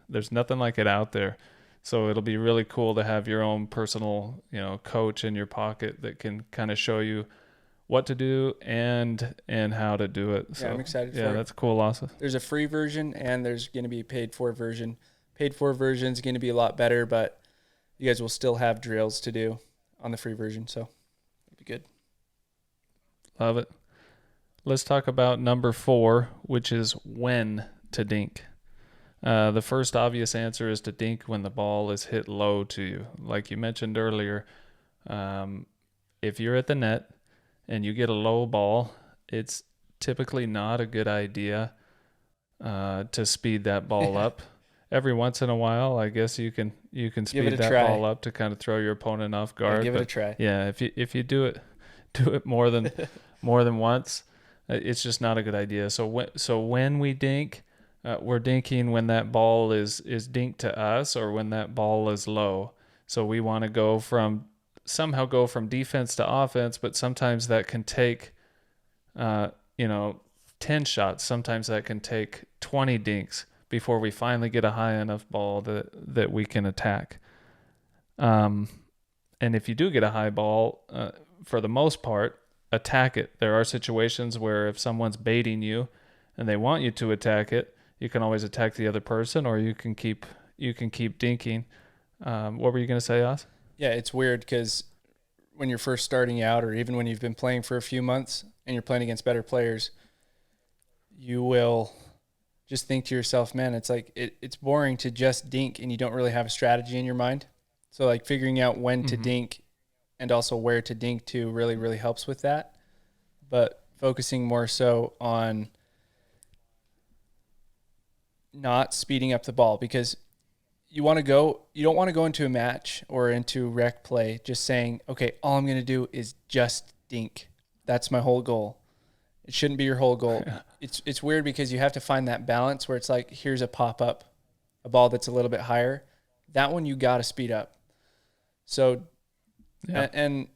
there's nothing like it out there. So it'll be really cool to have your own personal, coach in your pocket that can kind of show you what to do and how to do it. So, I'm excited for it. Yeah, that's cool, Lassa. There's a free version and there's going to be a paid for version. Paid for version is going to be a lot better, but you guys will still have drills to do on the free version. So it'll be good. Love it. Let's talk about number 4, which is when to dink. The first obvious answer is to dink when the ball is hit low to you. Like you mentioned earlier, if you're at the net and you get a low ball, it's typically not a good idea to speed that ball up. Every once in a while, I guess you can speed that ball up to kind of throw your opponent off guard. Yeah, give it a try. Yeah, if you do it more than once, it's just not a good idea. So when we dink, we're dinking when that ball is dinked to us, or when that ball is low. So we want to somehow go from defense to offense, but sometimes that can take 10 shots. Sometimes that can take 20 dinks before we finally get a high enough ball that we can attack. And if you do get a high ball, for the most part, attack it. There are situations where if someone's baiting you and they want you to attack it, you can always attack the other person, or you can keep dinking. What were you going to say, Oz? Yeah, it's weird because when you're first starting out, or even when you've been playing for a few months and you're playing against better players, you will just think to yourself, man, it's like it's boring to just dink and you don't really have a strategy in your mind. So like figuring out when to dink and also where to dink to really, really helps with that. But focusing more so on not speeding up the ball, because you don't want to go into a match or into rec play just saying, okay, all I'm going to do is just dink. That's my whole goal. It shouldn't be your whole goal. Yeah. It's weird because you have to find that balance where it's like, here's a pop-up, a ball that's a little bit higher. That one you got to speed up. So, Yeah. and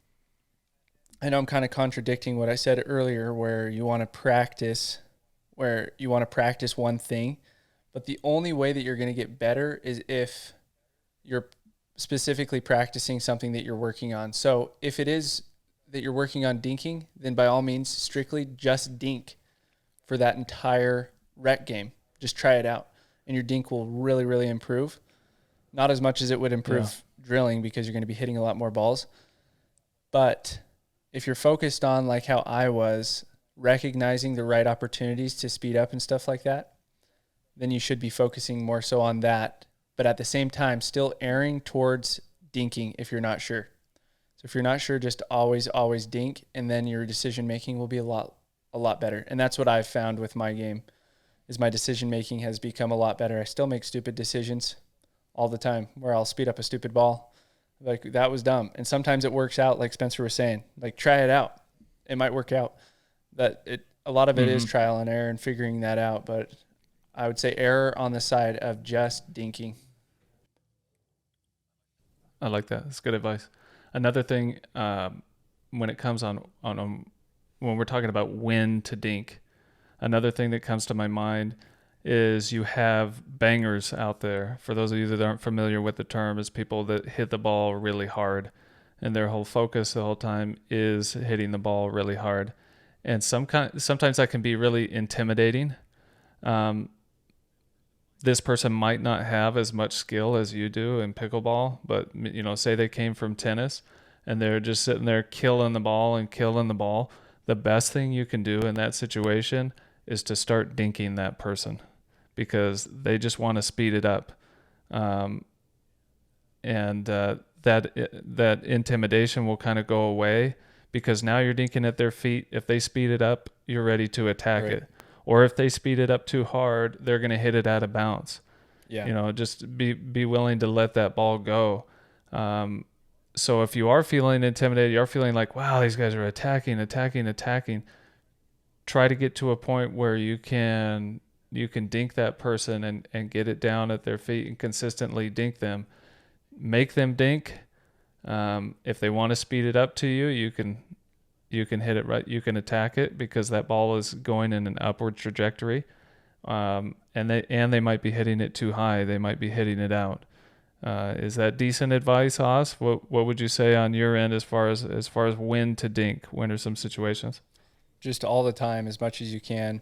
I know I'm kind of contradicting what I said earlier where you want to practice one thing, but the only way that you're going to get better is if you're specifically practicing something that you're working on. So if it is that you're working on dinking, then by all means, strictly just dink for that entire rec game. Just try it out, and your dink will really, really improve. Not as much as it would improve drilling because you're going to be hitting a lot more balls. But if you're focused on, like how I was, recognizing the right opportunities to speed up and stuff like that, then you should be focusing more so on that. But at the same time, still erring towards dinking if you're not sure. So if you're not sure, just always dink, and then your decision making will be a lot better. And that's what I've found with my game, is my decision making has become a lot better. I still make stupid decisions all the time where I'll speed up a stupid ball. Like, that was dumb. And sometimes it works out, like Spencer was saying. Like, try it out. It might work out. A lot of it is trial and error and figuring that out, but I would say error on the side of just dinking. I like that. That's good advice. Another thing, when it comes on when we're talking about when to dink, another thing that comes to my mind is you have bangers out there. For those of you that aren't familiar with the term, is people that hit the ball really hard, and their whole focus the whole time is hitting the ball really hard. And sometimes that can be really intimidating. This person might not have as much skill as you do in pickleball, but say they came from tennis and they're just sitting there killing the ball. The best thing you can do in that situation is to start dinking that person, because they just want to speed it up. That intimidation will kind of go away, because now you're dinking at their feet. If they speed it up, you're ready to attack it. Or if they speed it up too hard, they're going to hit it out of bounds. Yeah. Just be willing to let that ball go. So if you are feeling intimidated, you're feeling like, wow, these guys are attacking, try to get to a point where you can dink that person and get it down at their feet and consistently dink them. Make them dink. If they want to speed it up to you, you can hit it right. You can attack it because that ball is going in an upward trajectory. And they might be hitting it too high. They might be hitting it out. Is that decent advice, Oz? What would you say on your end as far as when to dink? When are some situations? Just all the time, as much as you can,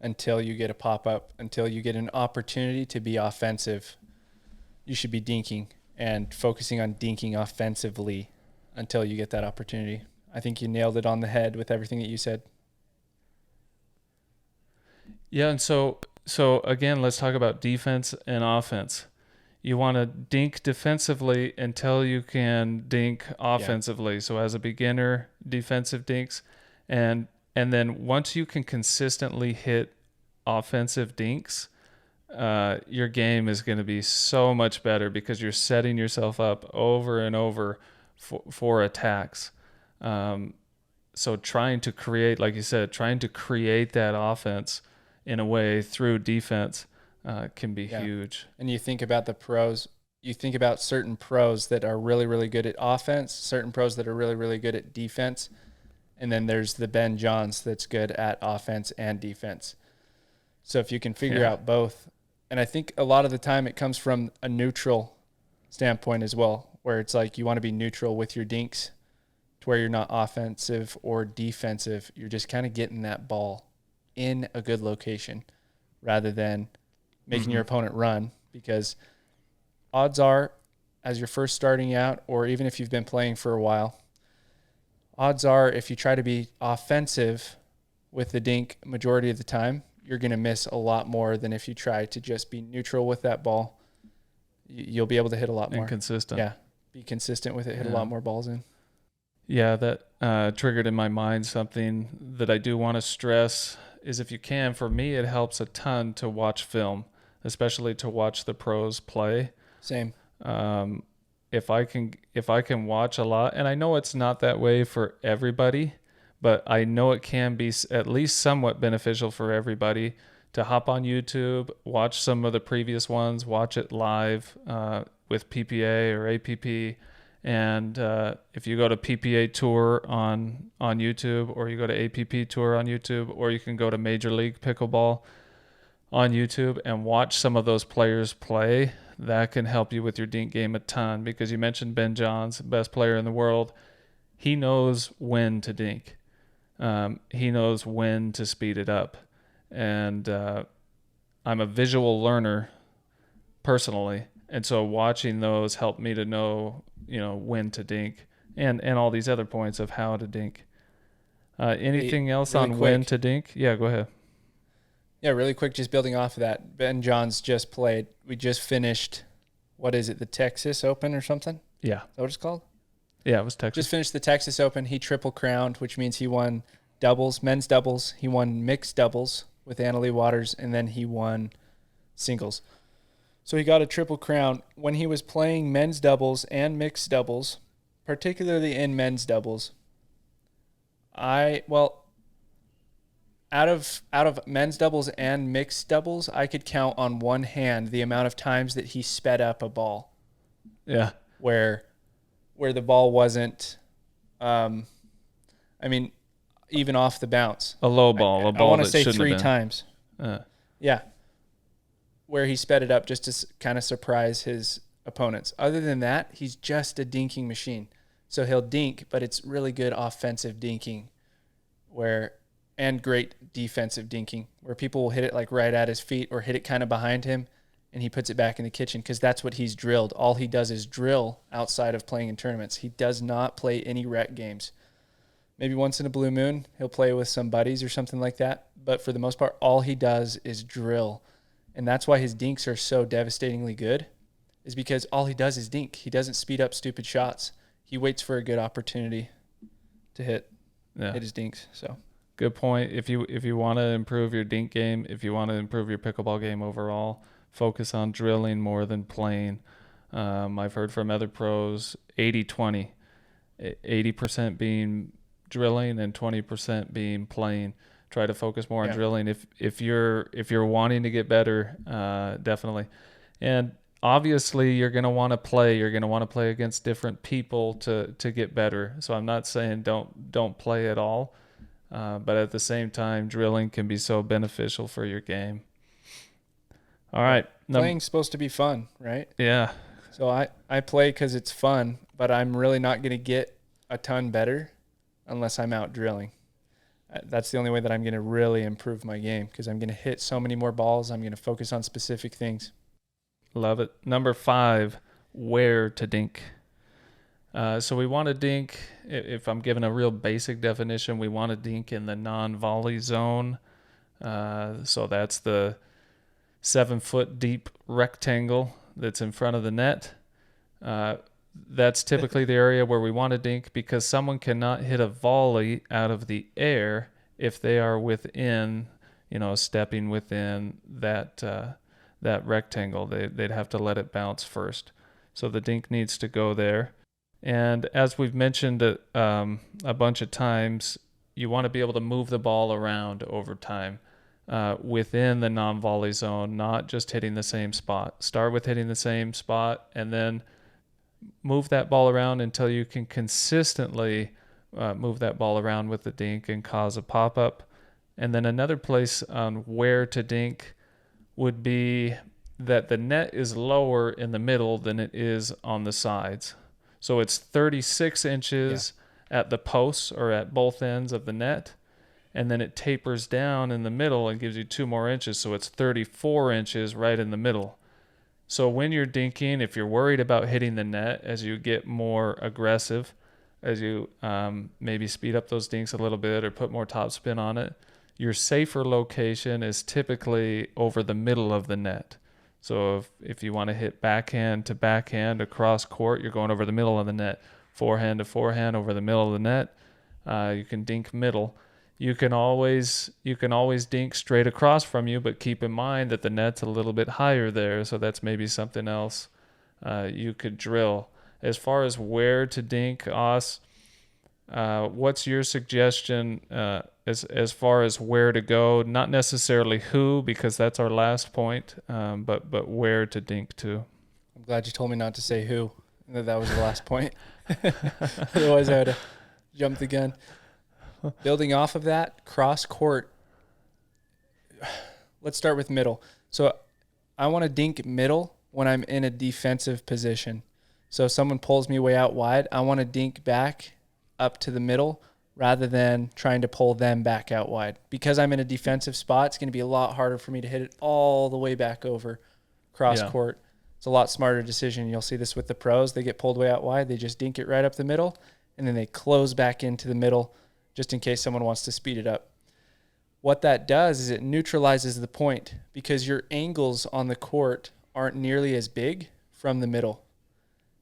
until you get a pop-up, until you get an opportunity to be offensive. You should be dinking and focusing on dinking offensively until you get that opportunity. I think you nailed it on the head with everything that you said. Yeah, and so again, let's talk about defense and offense. You want to dink defensively until you can dink offensively. Yeah. So as a beginner, defensive dinks, and then once you can consistently hit offensive dinks, your game is going to be so much better because you're setting yourself up over and over for attacks. So trying to create, like you said, that offense in a way through defense can be huge. And you think about the pros, you think about certain pros that are really, really good at offense, certain pros that are really, really good at defense. And then there's the Ben Johns that's good at offense and defense. So if you can figure out both, and I think a lot of the time it comes from a neutral standpoint as well, where it's like you want to be neutral with your dinks to where you're not offensive or defensive. You're just kind of getting that ball in a good location rather than making your opponent run, because odds are, as you're first starting out, or even if you've been playing for a while, odds are if you try to be offensive with the dink majority of the time, you're going to miss a lot more than if you try to just be neutral with that ball. You'll be able to hit a lot more. And consistent. Yeah. Be consistent with it, hit a lot more balls in. Yeah, that triggered in my mind something that I do want to stress is, if you can, for me, it helps a ton to watch film, especially to watch the pros play. Same. If I can watch a lot, and I know it's not that way for everybody, but I know it can be at least somewhat beneficial for everybody to hop on YouTube, watch some of the previous ones, watch it live with PPA or APP. And if you go to PPA Tour on YouTube, or you go to APP Tour on YouTube, or you can go to Major League Pickleball on YouTube and watch some of those players play, that can help you with your dink game a ton, because you mentioned Ben Johns, best player in the world. He knows when to dink. He knows when to speed it up. And I'm a visual learner personally, and so watching those helped me to know, when to dink, and all these other points of how to dink. Anything else really on quick. When to dink? Yeah, go ahead. Yeah, really quick, just building off of that. Ben Johns just played. We just finished, what is it, the Texas Open or something? Yeah. Is that what it's called? Yeah, it was Texas. Just finished the Texas Open. He triple crowned, which means he won doubles, men's doubles. He won mixed doubles with Annalie Waters, and then he won singles. So he got a triple crown. When he was playing men's doubles and mixed doubles, particularly in men's doubles, out of men's doubles and mixed doubles, I could count on one hand the amount of times that he sped up a ball. Yeah. Where the ball wasn't, even off the bounce. A low ball, a ball. I want to say 3 times. Yeah. Where he sped it up just to kind of surprise his opponents. Other than that, he's just a dinking machine. So he'll dink, but it's really good offensive dinking, and great defensive dinking, where people will hit it like right at his feet or hit it kind of behind him, and he puts it back in the kitchen, because that's what he's drilled. All he does is drill outside of playing in tournaments. He does not play any rec games. Maybe once in a blue moon, he'll play with some buddies or something like that. But for the most part, all he does is drill. And that's why his dinks are so devastatingly good, is because all he does is dink. He doesn't speed up stupid shots. He waits for a good opportunity to hit his dinks. So good point. If you want to improve your dink game, if you want to improve your pickleball game overall, focus on drilling more than playing. I've heard from other pros 80-20, 80% being drilling and 20% being playing. Try to focus more on drilling if you're wanting to get better, definitely. And obviously you're going to want to play. You're going to want to play against different people to get better. So I'm not saying don't play at all, but at the same time, drilling can be so beneficial for your game. All right. Playing's supposed to be fun, right? Yeah. So I play because it's fun, but I'm really not going to get a ton better unless I'm out drilling. That's the only way that I'm going to really improve my game, because I'm going to hit so many more balls. I'm going to focus on specific things. Love it. Number 5, where to dink. So we want to dink, if I'm giving a real basic definition, we want to dink in the non-volley zone. So that's the 7-foot deep rectangle that's in front of the net. That's typically the area where we want to dink, because someone cannot hit a volley out of the air if they are within, stepping within that rectangle. They'd have to let it bounce first. So the dink needs to go there. And as we've mentioned a bunch of times, you want to be able to move the ball around over time within the non-volley zone, not just hitting the same spot. Start with hitting the same spot and then move that ball around until you can consistently move that ball around with the dink and cause a pop-up. And then another place on where to dink would be that the net is lower in the middle than it is on the sides. So it's 36 inches at the posts or at both ends of the net, and then it tapers down in the middle and gives you 2 more inches, so it's 34 inches right in the middle. So when you're dinking, if you're worried about hitting the net as you get more aggressive, as you maybe speed up those dinks a little bit or put more topspin on it, your safer location is typically over the middle of the net. So if you want to hit backhand to backhand across court, you're going over the middle of the net. Forehand to forehand over the middle of the net. You can dink middle. You can always dink straight across from you, but keep in mind that the net's a little bit higher there, so that's maybe something else you could drill. As far as where to dink, Os, what's your suggestion as far as where to go? Not necessarily who, because that's our last point, but where to dink to. I'm glad you told me not to say who, and that was the last point. Otherwise, I would have jumped the gun. Building off of that, cross court. Let's start with middle. So I want to dink middle when I'm in a defensive position. So if someone pulls me way out wide, I want to dink back up to the middle rather than trying to pull them back out wide. Because I'm in a defensive spot, it's going to be a lot harder for me to hit it all the way back over cross court. It's a lot smarter decision. You'll see this with the pros. They get pulled way out wide. They just dink it right up the middle, and then they close back into the middle just in case someone wants to speed it up. What that does is it neutralizes the point because your angles on the court aren't nearly as big from the middle.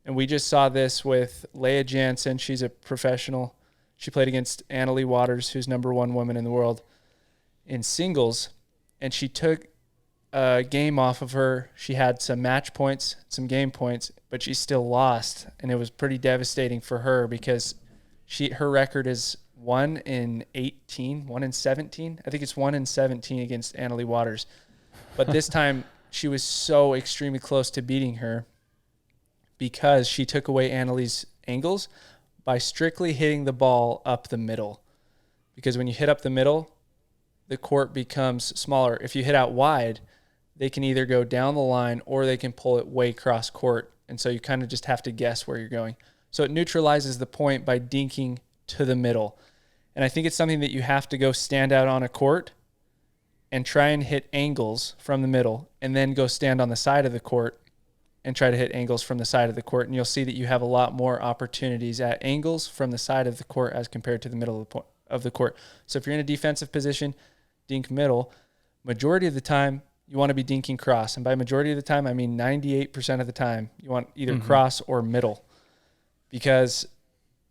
And we just saw this with Leah Jansen. She's a professional. She played against Annalie Waters, who's #1 woman in the world in singles, and she took a game off of her. She had some match points, some game points, but she still lost, and it was pretty devastating for her because her record is 1-18, 1-17. I think it's 1-17 against Annalie Waters. But this time she was so extremely close to beating her because she took away Annalie's angles by strictly hitting the ball up the middle. Because when you hit up the middle, the court becomes smaller. If you hit out wide, they can either go down the line or they can pull it way cross court. And so you kind of just have to guess where you're going. So it neutralizes the point by dinking to the middle. And I think it's something that you have to go stand out on a court and try and hit angles from the middle, and then go stand on the side of the court and try to hit angles from the side of the court. And you'll see that you have a lot more opportunities at angles from the side of the court as compared to the middle of the court. So if you're in a defensive position, dink middle. Majority of the time, you want to be dinking cross. And by majority of the time, I mean 98% of the time, you want either cross or middle. Because,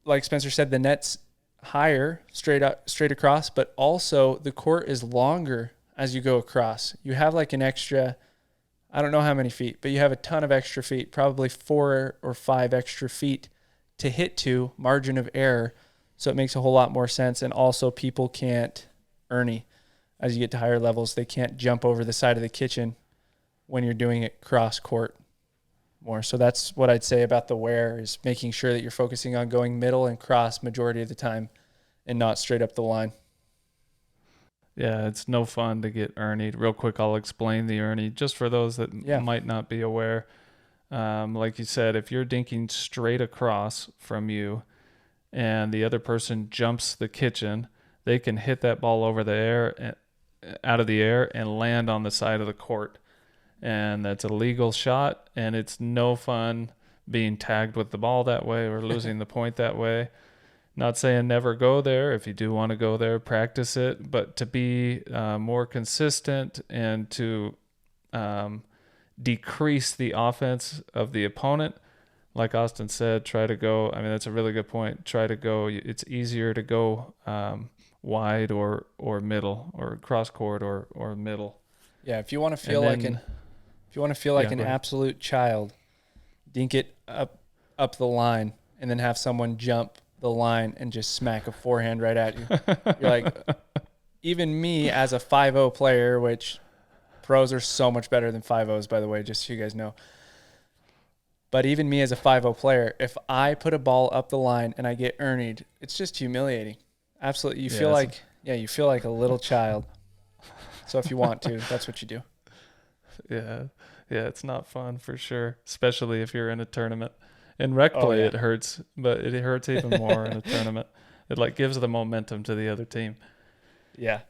like Spencer said, the net's higher straight across, but also the court is longer as you go across. You have like an extra, I don't know how many feet, but you have a ton of extra feet, probably 4 or 5 extra feet to hit to, margin of error. So it makes a whole lot more sense. And also people can't Ernie as you get to higher levels. They can't jump over the side of the kitchen when you're doing it cross court more. So that's what I'd say about the where, is making sure that you're focusing on going middle and cross majority of the time and not straight up the line. Yeah, it's no fun to get Ernied. Real quick, I'll explain the Ernie just for those that might not be aware. Like you said, if you're dinking straight across from you and the other person jumps the kitchen, they can hit that ball over the air, out of the air, and land on the side of the court. And that's a legal shot, and it's no fun being tagged with the ball that way or losing the point that way. Not saying never go there. If you do want to go there, practice it. But to be more consistent and to decrease the offense of the opponent, like Austin said, try to go. I mean, that's a really good point. Try to go. It's easier to go wide or middle, or cross court or middle. Yeah, if you want to feel like an absolute child, dink it up the line and then have someone jump the line and just smack a forehand right at you. You're like, even me as a 5-0 player, which pros are so much better than 5-0s, by the way, just so you guys know. But even me as a 5-0 player, if I put a ball up the line and I get Ernied, it's just humiliating. Absolutely. You feel like a little child. So if you want to, that's what you do. Yeah, it's not fun for sure, especially if you're in a tournament. In rec Oh play, yeah. it hurts, but it hurts even more in a tournament. It like gives the momentum to the other team. Yeah.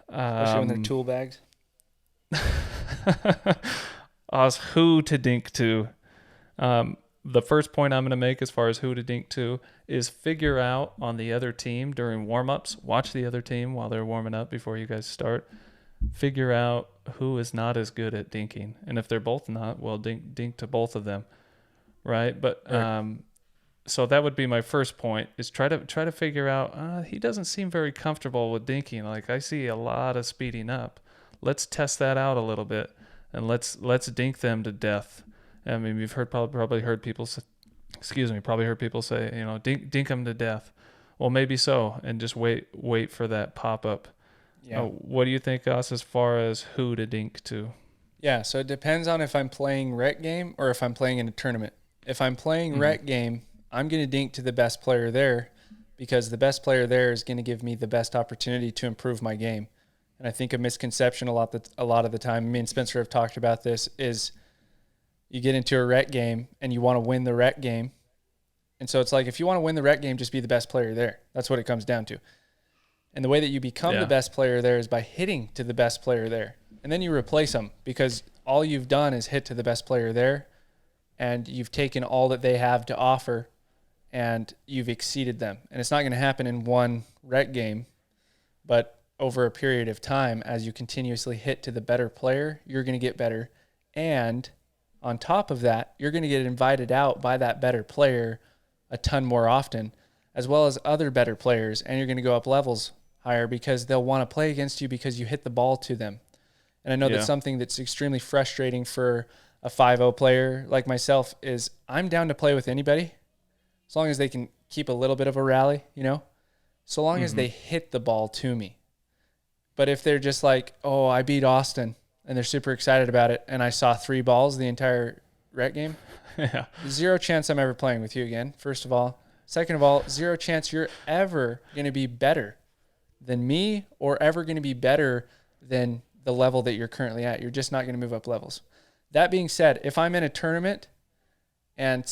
Especially when they're Um, tool bags. Oz, who to dink to? The first point I'm going to make as far as who to dink to is figure out on the other team during warm-ups. Watch the other team while they're warming up before you guys start. Figure out who is not as good at dinking, and if they're both not, well, dink to both of them, right? But Right. so that would be my first point: is try to figure out. He doesn't seem very comfortable with dinking. Like I see a lot of speeding up. Let's test that out a little bit, and let's dink them to death. I mean, you've probably heard people say, probably heard people say, dink them to death. Well, maybe so, and just wait for that pop up. Yeah. What do you think, Us, as far as who to dink to? Yeah. So it depends on if I'm playing rec game or if I'm playing in a tournament. If I'm playing Mm-hmm. rec game, I'm going to dink to the best player there because the best player there is going to give me the best opportunity to improve my game. And I think a misconception a lot of the time, me and Spencer have talked about this, is you get into a rec game and you want to win the rec game. And so it's like, if you want to win the rec game, just be the best player there. That's what it comes down to. And the way that you become the Yeah. best player there is by hitting to the best player there. And then you replace them because all you've done is hit to the best player there and you've taken all that they have to offer and you've exceeded them. And it's not going to happen in one rec game, but over a period of time, as you continuously hit to the better player, you're going to get better. And on top of that, you're going to get invited out by that better player a ton more often, as well as other better players. And you're going to go up levels higher because they'll want to play against you because you hit the ball to them. And I know Yeah. that's something that's extremely frustrating for a 5-0 player like myself is I'm down to play with anybody as long as they can keep a little bit of a rally, so long as Mm-hmm. they hit the ball to me. But if they're just like, oh, I beat Austin and they're super excited about it and I saw 3 balls the entire rec game, Yeah. zero chance I'm ever playing with you again, first of all. Second of all, zero chance you're ever going to be better than me or ever going to be better than the level that you're currently at. You're just not going to move up levels. That being said, if I'm in a tournament and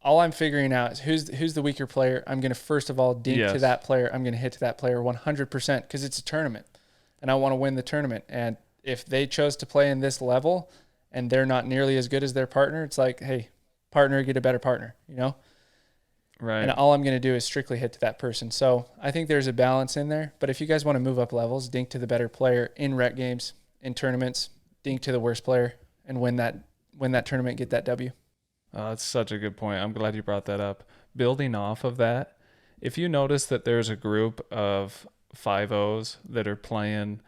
all I'm figuring out is who's the weaker player, I'm going to first of all dink to Yes. that player. I'm going to hit to that player 100% because it's a tournament and I want to win the tournament. And if they chose to play in this level and they're not nearly as good as their partner, it's like, hey, partner, get a better partner, Right. And all I'm going to do is strictly hit to that person. So I think there's a balance in there. But if you guys want to move up levels, dink to the better player in rec games, in tournaments, dink to the worst player and win that tournament, get that W. That's such a good point. I'm glad you brought that up. Building off of that, if you notice that there's a group of 5-0s that are playing,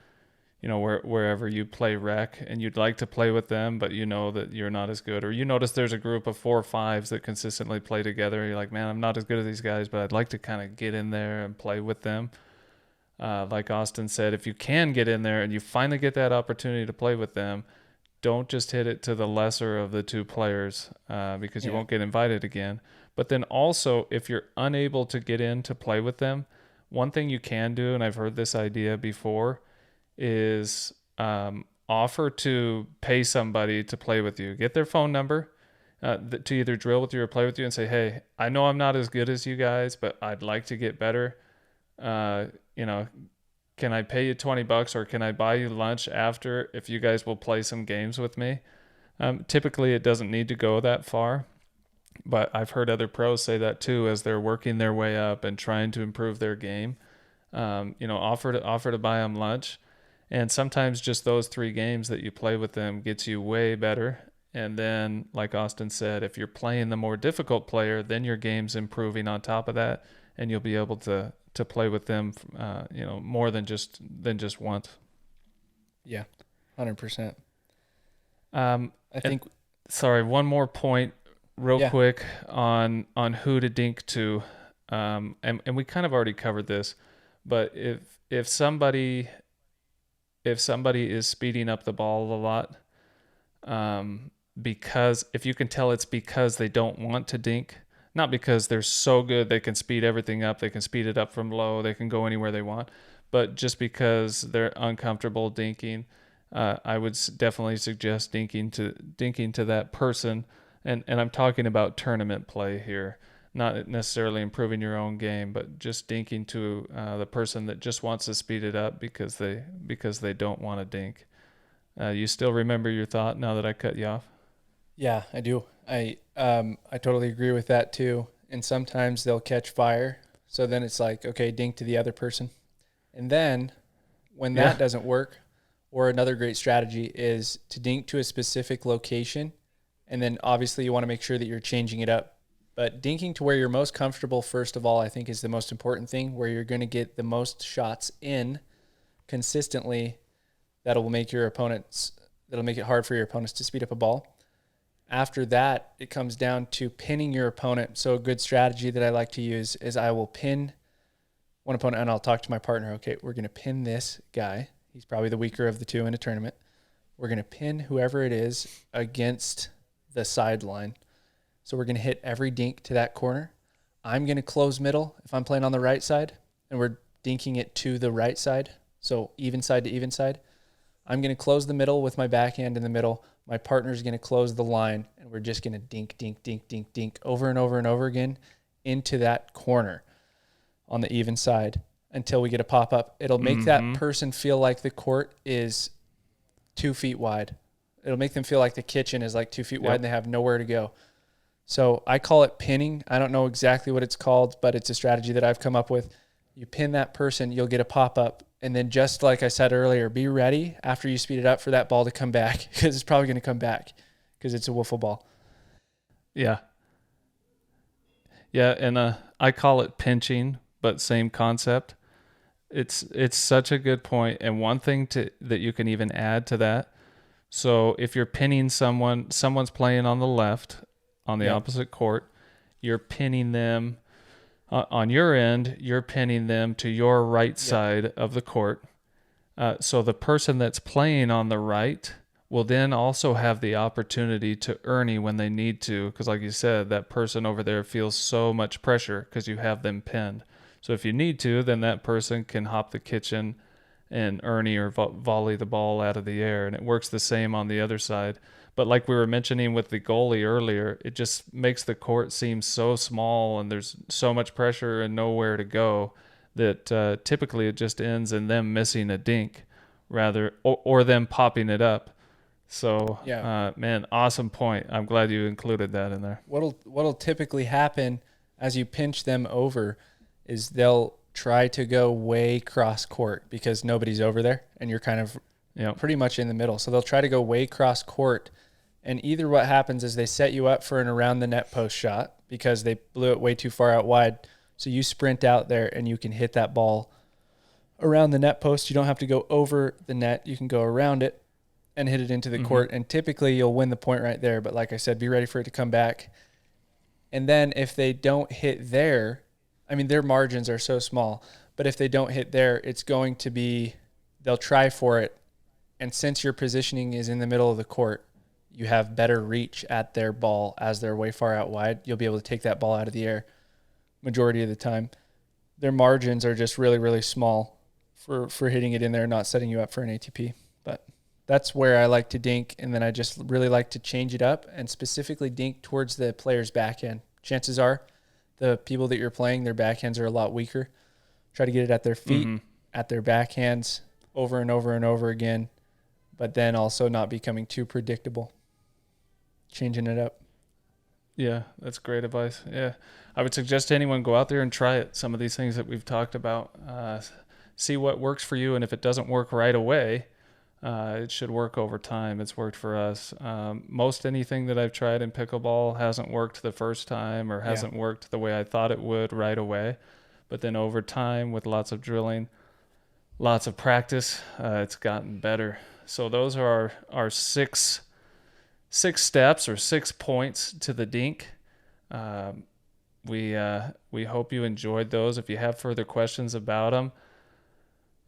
wherever you play rec and you'd like to play with them, but you know that you're not as good, or you notice there's a group of 4 or 5s that consistently play together. You're like, man, I'm not as good as these guys, but I'd like to kind of get in there and play with them. Like Austin said, if you can get in there and you finally get that opportunity to play with them, don't just hit it to the lesser of the 2 players because you won't get invited again. But then also, if you're unable to get in to play with them, one thing you can do, and I've heard this idea before, is offer to pay somebody to play with you. Get their phone number to either drill with you or play with you and say, hey, I know I'm not as good as you guys, but I'd like to get better. Can I pay you $20 or can I buy you lunch after if you guys will play some games with me? Typically, it doesn't need to go that far, but I've heard other pros say that too as they're working their way up and trying to improve their game. Offer to buy them lunch, and sometimes just those 3 games that you play with them gets you way better. And then, like Austin said, if you're playing the more difficult player, then your game's improving on top of that, and you'll be able to play with them, more than just once. Yeah, 100%. I think. Sorry, one more point, real Yeah. quick on who to dink to, and we kind of already covered this, but if somebody is speeding up the ball a lot, because if you can tell it's because they don't want to dink. Not because they're so good they can speed everything up, they can speed it up from low, they can go anywhere they want, but just because they're uncomfortable dinking, I would definitely suggest dinking to that person And I'm talking about tournament play here, not necessarily improving your own game, but just dinking to the person that just wants to speed it up because they don't want to dink. You still remember your thought now that I cut you off? Yeah, I do. I totally agree with that too. And sometimes they'll catch fire. So then it's like, okay, dink to the other person. And then when Yeah. that doesn't work, or another great strategy is to dink to a specific location. And then obviously you want to make sure that you're changing it up. But dinking to where you're most comfortable, first of all, I think is the most important thing, where you're going to get the most shots in consistently. That'll make it hard for your opponents to speed up a ball. After that, it comes down to pinning your opponent. So a good strategy that I like to use is I will pin one opponent and I'll talk to my partner. Okay, we're going to pin this guy. He's probably the weaker of the two in a tournament. We're going to pin whoever it is against the sideline. So we're going to hit every dink to that corner. I'm going to close middle if I'm playing on the right side, and we're dinking it to the right side. So even side to even side. I'm going to close the middle with my backhand in the middle. My partner's going to close the line, and we're just going to dink, dink, dink, dink, dink over and over and over again into that corner on the even side until we get a pop-up. It'll make that person feel like the court is 2 feet wide. It'll make them feel like the kitchen is like 2 feet wide and they have nowhere to go. So I call it pinning. I don't know exactly what it's called, but it's a strategy that I've come up with. You pin that person, you'll get a pop-up. And then just like I said earlier, be ready after you speed it up for that ball to come back, because it's probably going to come back because it's a wiffle ball. Yeah. Yeah, and I call it pinching, but same concept. It's such a good point, and one thing that you can even add to that. So if you're pinning someone's playing on the left, on the opposite court, you're pinning them on your end. You're pinning them to your right side of the court. So the person that's playing on the right will then also have the opportunity to earny when they need to, because like you said, that person over there feels so much pressure because you have them pinned. So if you need to, then that person can hop the kitchen and earny or volley the ball out of the air, and it works the same on the other side. But like we were mentioning with the goalie earlier, it just makes the court seem so small and there's so much pressure and nowhere to go that typically it just ends in them missing a dink rather or them popping it up. So, man, awesome point. I'm glad you included that in there. What'll typically happen as you pinch them over is they'll try to go way cross court because nobody's over there and you're kind of pretty much in the middle. So they'll try to go way cross court, and either what happens is they set you up for an around the net post shot because they blew it way too far out wide. So you sprint out there and you can hit that ball around the net post. You don't have to go over the net. You can go around it and hit it into the court. And typically you'll win the point right there. But like I said, be ready for it to come back. And then if they don't hit there, I mean, their margins are so small, but if they don't hit there, it's going to be, they'll try for it. And since your positioning is in the middle of the court, you have better reach at their ball as they're way far out wide. You'll be able to take that ball out of the air majority of the time. Their margins are just really, really small for hitting it in there, not setting you up for an ATP. But that's where I like to dink, and then I just really like to change it up and specifically dink towards the player's backhand. Chances are the people that you're playing, their backhands are a lot weaker. Try to get it at their feet, at their backhands over and over and over again, but then also not becoming too predictable. Changing it up. Yeah, that's great advice. Yeah, I would suggest to anyone go out there and try it. Some of these things that we've talked about, see what works for you, and if it doesn't work right away, it should work over time. It's worked for us. Most anything that I've tried in pickleball hasn't worked the first time or hasn't worked the way I thought it would right away. But then over time, with lots of drilling, lots of practice, it's gotten better. So those are our six steps or 6 points to the dink. We hope you enjoyed those. If you have further questions about them,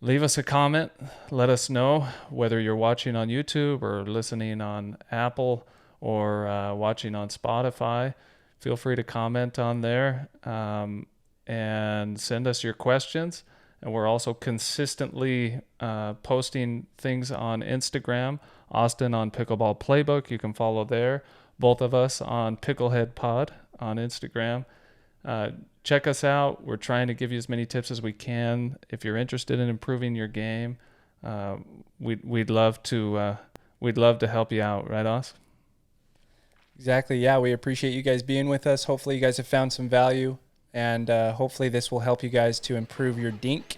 leave us a comment. Let us know whether you're watching on YouTube or listening on Apple or watching on Spotify. Feel free to comment on there and send us your questions. And we're also consistently posting things on Instagram. Austin on Pickleball Playbook. You can follow there. both of us on Picklehead Pod on Instagram. Check us out. We're trying to give you as many tips as we can. If you're interested in improving your game, we'd love to help you out, right, Oz? Exactly. Yeah, we appreciate you guys being with us. Hopefully you guys have found some value, and hopefully this will help you guys to improve your dink.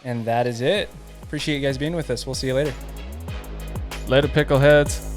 And that is it. Appreciate you guys being with us. We'll see you later. Later, Pickleheads.